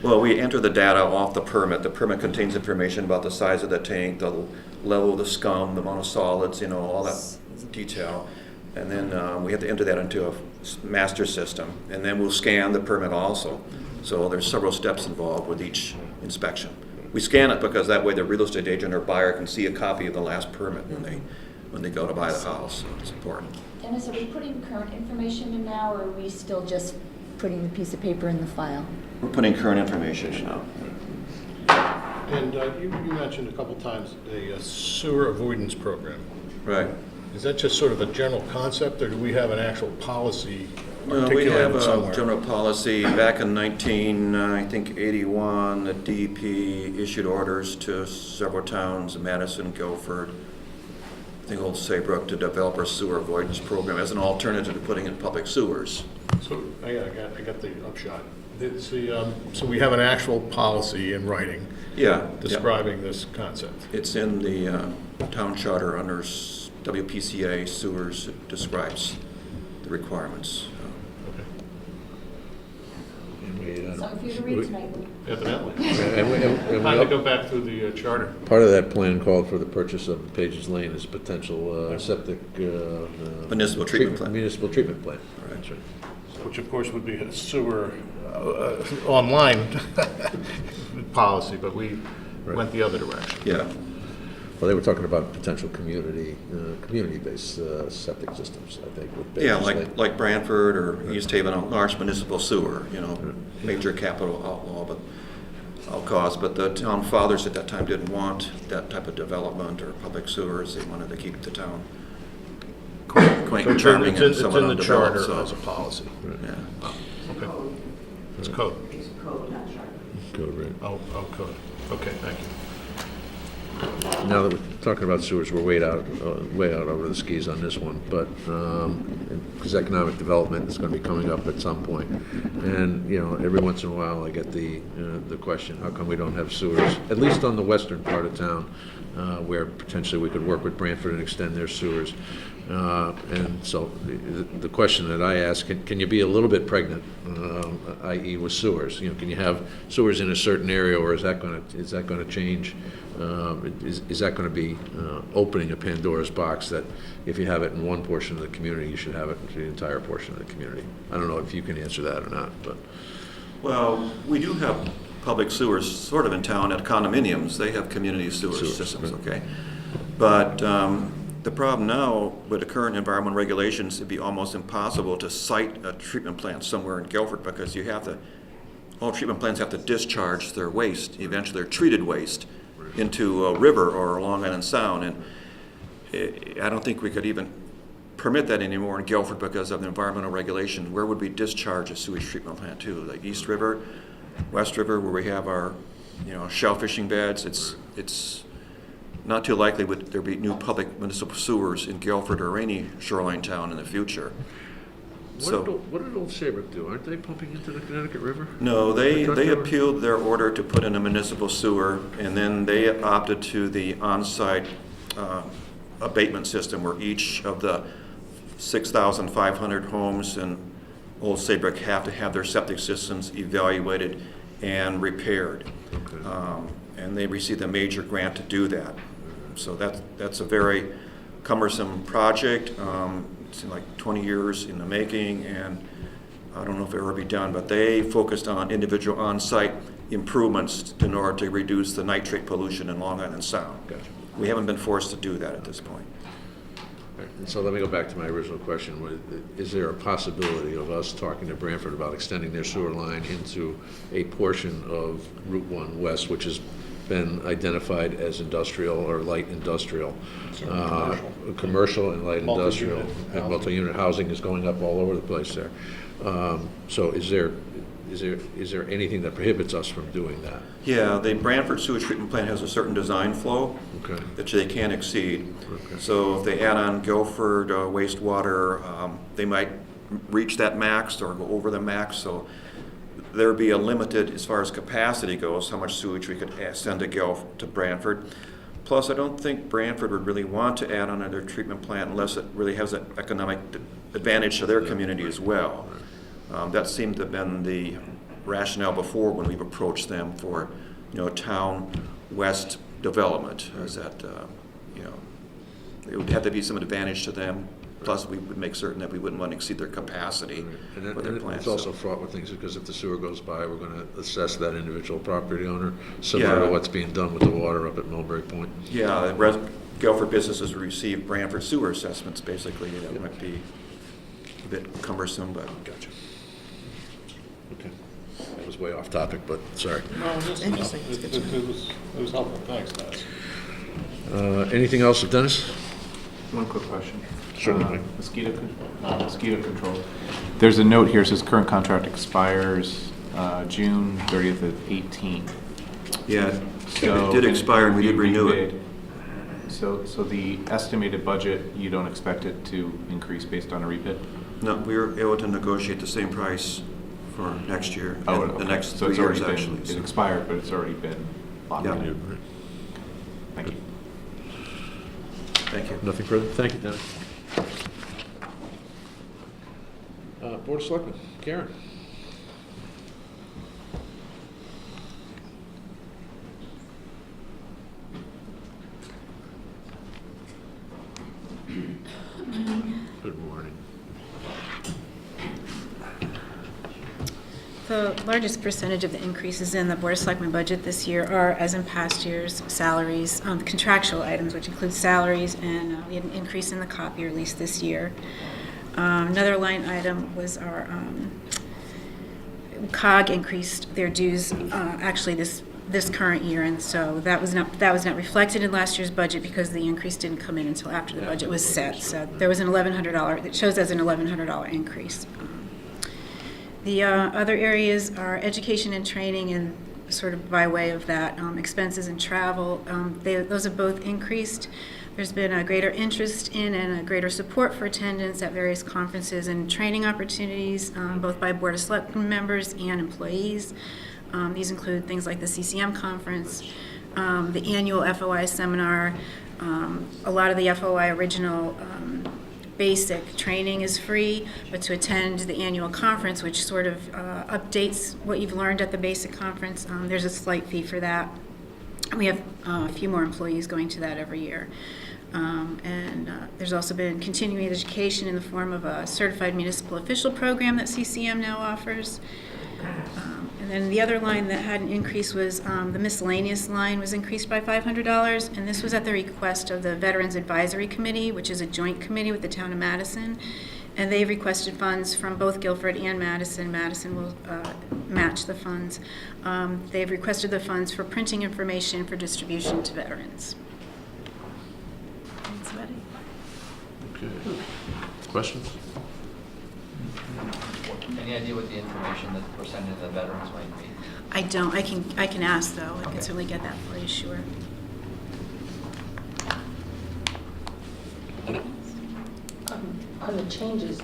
Well, we enter the data off the permit. The permit contains information about the size of the tank, the level of the scum, the amount of solids, all that detail. And then we have to enter that into a master system, and then we'll scan the permit also. So there's several steps involved with each inspection. We scan it because that way the real estate agent or buyer can see a copy of the last permit when they go to buy the house. So it's important. Dennis, are we putting current information in now, or are we still just putting the piece of paper in the file? We're putting current information in now. And you mentioned a couple times a sewer avoidance program. Right. Is that just sort of a general concept, or do we have an actual policy No, we have a general policy. Back in 1981, the DEP issued orders to several towns, Madison, Guilford, I think Old Saybrook, to develop a sewer avoidance program as an alternative to putting in public sewers. So I got the upshot. So we have an actual policy in writing Yeah. describing this concept. It's in the town charter under WPCA sewers. It describes the requirements. Something for you to read tonight. Evidently. And Time to go back through the charter. part of that plan called for the purchase of Pages Lane as potential septic. Municipal treatment plant. Municipal treatment plant. That's right. Which of course would be a sewer online policy, but we went the other direction. Yeah. Well, they were talking about potential community-based septic systems, I think. With Yeah, Pages Lane. like Branford or East Haven, a large municipal sewer, major capital outlaw, but cause. But the town fathers at that time didn't want that type of development or public sewers. They wanted to keep the town quaint and charming and It's somewhat in the undeveloped. charter So, as a policy. yeah. Okay. It's code. It's code, not charter. Code, right. Oh, code. Okay, thank you. Now that we're talking about sewers, we're way out over the skis on this one, but, because economic development is gonna be coming up at some point. And, every once in a while, I get the question, how come we don't have sewers, at least on the western part of town, where potentially we could work with Branford and extend their sewers. And so the question that I ask, can you be a little bit pregnant, i.e. with sewers? Can you have sewers in a certain area, or is that going to change? Is that going to be opening a Pandora's box that if you have it in one portion of the community, you should have it in the entire portion of the community? I don't know if you can answer that or not, but. Well, we do have public sewers sort of in town at condominiums. They have community sewer systems, okay? But the problem now with the current environmental regulations, it'd be almost impossible to site a treatment plant somewhere in Guilford because all treatment plants have to discharge their waste, eventually their treated waste, into a river or Long Island Sound. And I don't think we could even permit that anymore in Guilford because of the environmental regulation. Where would we discharge a sewage treatment plant to? Like East River, West River, where we have our shell fishing beds. It's not too likely would there be new public municipal sewers in Guilford or any shoreline town in the future. What did Old Saybrook do? Aren't they pumping into the Connecticut River? No, they appealed their order to put in a municipal sewer, and then they opted to the on-site abatement system where each of the 6,500 homes in Old Saybrook have to have their septic systems evaluated and repaired. Okay. And they received a major grant to do that. So that's a very cumbersome project. It's like 20 years in the making, and I don't know if it'll ever be done, but they focused on individual on-site improvements in order to reduce the nitrate pollution in Long Island Sound. Gotcha. We haven't been forced to do that at this point. And so let me go back to my original question. Is there a possibility of us talking to Branford about extending their sewer line into a portion of Route 1 West, which has been identified as industrial or light industrial? Commercial and light industrial. And multi-unit housing is going up all over the place there. So is there anything that prohibits us from doing that? Yeah, the Branford sewage treatment plant has a certain design flow that they can't exceed. Okay. So if they add on Guilford wastewater, they might reach that max or go over the max. So there'd be a limited, as far as capacity goes, how much sewage we could send to Branford. Plus, I don't think Branford would really want to add on another treatment plant unless it really has an economic advantage to their community as well. That seemed to have been the rationale before when we've approached them for, town west development. Is that, it would have to be some advantage to them. Plus, we would make certain that we wouldn't want to exceed their capacity with their plants. It's also fraught with things because if the sewer goes by, we're going to assess that individual property owner, similar to what's being done with the water up at Mulberry Point. Yeah, Guilford businesses receive Branford sewer assessments, basically. That might be a bit cumbersome, but. Gotcha. Okay. That was way off topic, but sorry. No, interesting. It was helpful. Thanks, guys. Anything else, Dennis? One quick question. Certainly. Mosquito control. There's a note here that says current contract expires June 30th of 18. Yeah, So it did expire and we did renew it. So the estimated budget, you don't expect it to increase based on a rebid? No, we were able to negotiate the same price for next year, Oh, and the okay. next So 3 it's years, already actually. been, it expired, but it's already been locked Yeah. in. Thank you. Thank you. Nothing further? Thank you, Dennis. Board of Selectmen, Karen. Good morning. The largest percentage of the increases in the Board of Selectmen budget this year are, as in past years, salaries, contractual items, which include salaries, and we had an increase in the copier lease this year. Another line item was our COG increased their dues actually this current year, and so that was not reflected in last year's budget because the increase didn't come in until after the budget was set. So there was an $1,100. It shows as an $1,100 increase. The other areas are education and training, and sort of by way of that, expenses and travel. Those have both increased. There's been a greater interest in and a greater support for attendance at various conferences and training opportunities, both by Board of Selectmen members and employees. These include things like the CCM conference, the annual FOI seminar. A lot of the FOI original basic training is free, but to attend the annual conference, which sort of updates what you've learned at the basic conference, there's a slight fee for that. We have a few more employees going to that every year. There's also been continuing education in the form of a certified municipal official program that CCM now offers. And then the other line that had an increase was the miscellaneous line was increased by $500, and this was at the request of the Veterans Advisory Committee, which is a joint committee with the town of Madison. And they've requested funds from both Guilford and Madison. Madison will match the funds. They've requested the funds for printing information for distribution to veterans. That's ready. Okay. Questions? Any idea what the information, the percentage of the veterans might be? I don't. I can ask though. I can certainly get that for you. Sure. On the changes,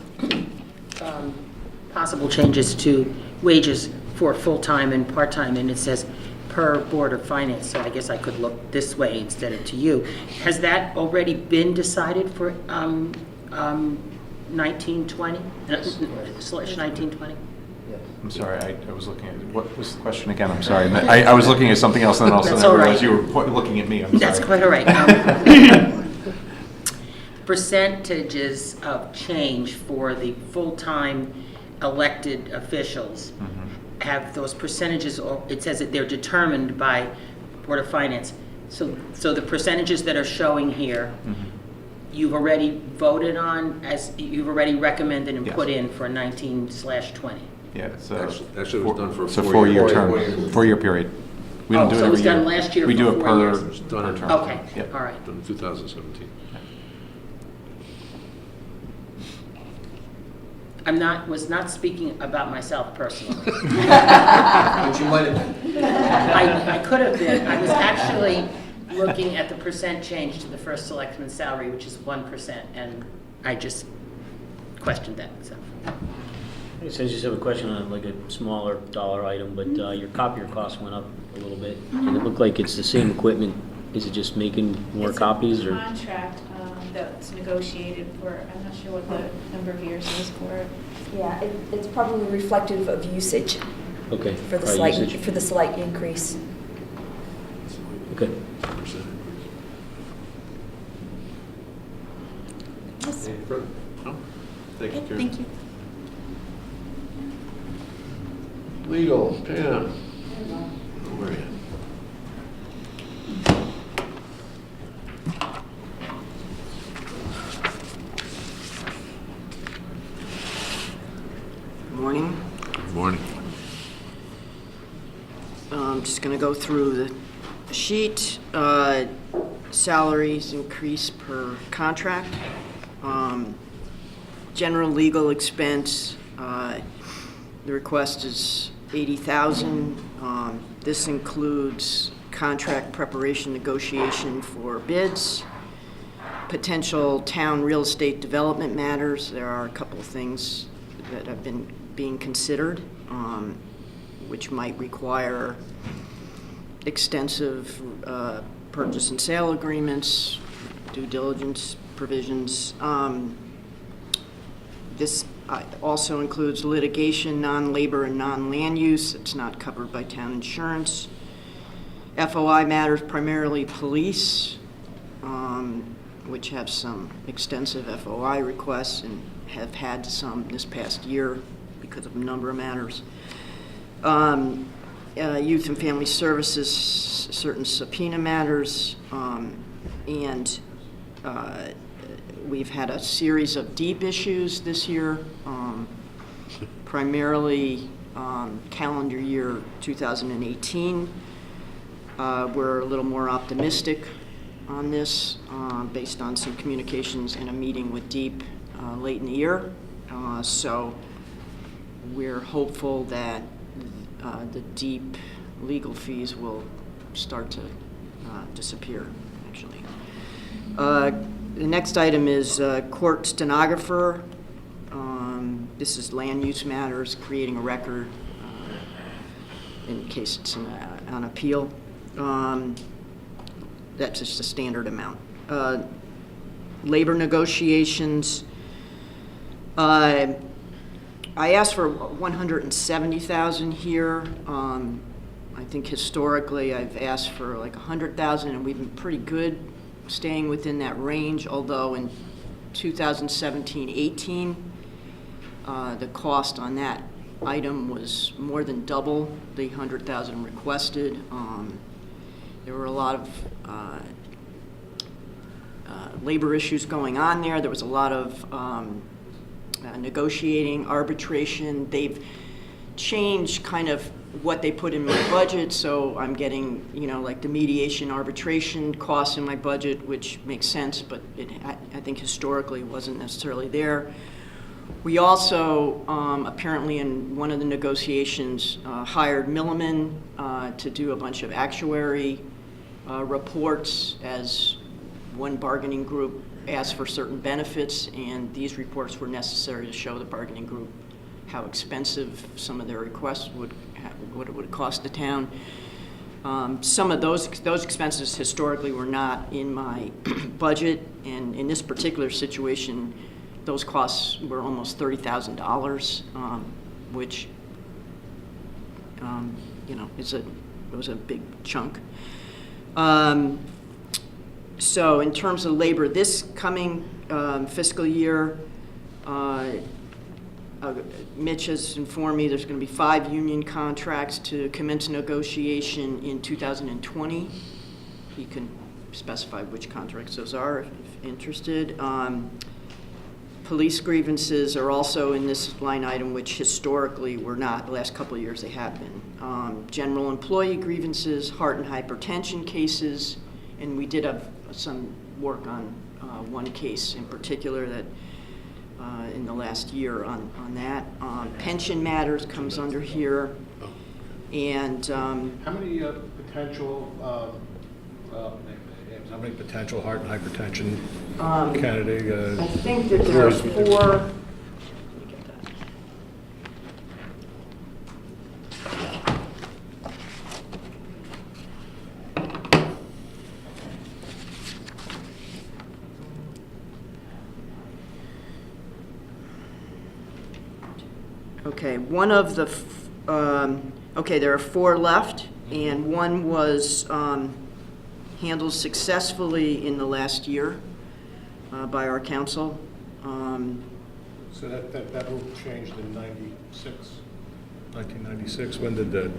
possible changes to wages for full-time and part-time, and it says per Board of Finance, so I guess I could look this way instead of to you. Has that already been decided for 1920? Slash 1920? I'm sorry, I was looking at, what was the question again? I'm sorry. I was looking at something else, and then all of a sudden I realized you were looking at me. I'm sorry. That's quite all right. Percentages of change for the full-time elected officials. Have those percentages, or it says that they're determined by Board of Finance. So the percentages that are showing here, you've already voted on, as you've already recommended and put in for 19/20. Yeah, so Actually, it was done for a it's a 4-year term, period. 4-year period. We don't do it so it every was done year. last year We do for it 4 per years. It was done in term. Okay, Yep. all right. Done in 2017. Was not speaking about myself personally. Which you might have been. I could have been. I was actually looking at the percent change to the first selectman's salary, which is 1%, and I just questioned that, so. I just have a question on like a smaller dollar item, but your copier cost went up a little bit, and it looked like it's the same equipment. Is it just making more copies, or? It's a contract that's negotiated for, I'm not sure what the number of years is for it. Yeah, it's probably reflective of usage. Okay. For the slight increase. Okay. Yes. Any further? No? Thank you, Karen. Thank you. Legal, Pam. Where are you? Morning. Good morning. I'm just going to go through the sheet. Salaries increase per contract. General legal expense, the request is $80,000. This includes contract preparation negotiation for bids, potential town real estate development matters. There are a couple of things that have been being considered, which might require extensive purchase and sale agreements, due diligence provisions. This also includes litigation, non-labor, and non-land use. It's not covered by town insurance. FOI matters, primarily police, which have some extensive FOI requests and have had some this past year because of a number of matters. Youth and Family Services, certain subpoena matters, and we've had a series of deep issues this year, primarily calendar year 2018. We're a little more optimistic on this based on some communications and a meeting with Deep late in the year. So we're hopeful that the Deep legal fees will start to disappear, actually. The next item is court stenographer. This is land use matters, creating a record in case it's on appeal. That's just a standard amount. Labor negotiations. I asked for $170,000 here. I think historically I've asked for like $100,000, and we've been pretty good staying within that range, although in 2017-18, the cost on that item was more than double the $100,000 requested. There were a lot of labor issues going on there. There was a lot of negotiating, arbitration. They've changed kind of what they put in my budget, so I'm getting, like the mediation arbitration costs in my budget, which makes sense, but I think historically wasn't necessarily there. We also, apparently in one of the negotiations, hired Milliman to do a bunch of actuary reports, as one bargaining group asked for certain benefits, and these reports were necessary to show the bargaining group how expensive some of their requests what it would cost the town. Some of those expenses historically were not in my budget, and in this particular situation, those costs were almost $30,000, which it was a big chunk. So in terms of labor, this coming fiscal year, Mitch has informed me there's going to be 5 union contracts to commence negotiation in 2020. He can specify which contracts those are if interested. Police grievances are also in this line item, which historically were not. The last couple of years they have been. General employee grievances, heart and hypertension cases, and we did have some work on one case in particular that in the last year on that. Pension matters comes under here. And how many potential heart and hypertension candidates? I think that there are 4. Okay, one of the, there are 4 left, and one was handled successfully in the last year by our council. So that rule changed in 1996. When did that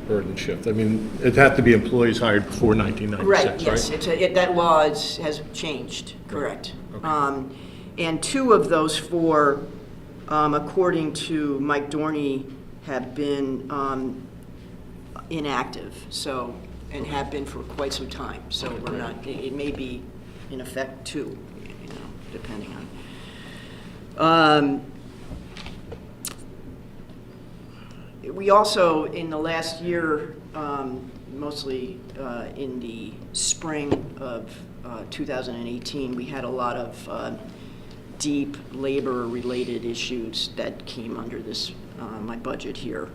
burden shift? I mean, it had to be employees hired before 1996, right? Yes, that law has changed, correct. Okay. And 2 of those 4, according to Mike Dorney, have been inactive, so, and have been for quite some time. So we're not. It may be in effect too, depending on. We also, in the last year, mostly in the spring of 2018, we had a lot of deep labor-related issues that came under this, my budget here.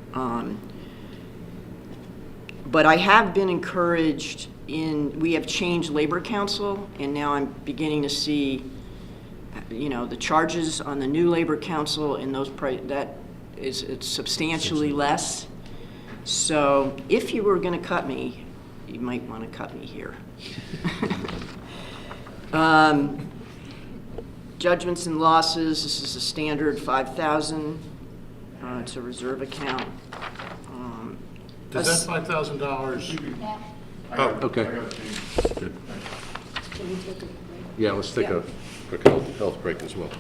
But I have been encouraged we have changed labor council, and now I'm beginning to see, the charges on the new labor council and it's substantially less. So if you were going to cut me, you might want to cut me here. Judgments and losses, this is a standard 5,000. It's a reserve account. Does that $5,000? Oh, okay. Good. Can we take a break? Yeah, let's take a quick health break as well.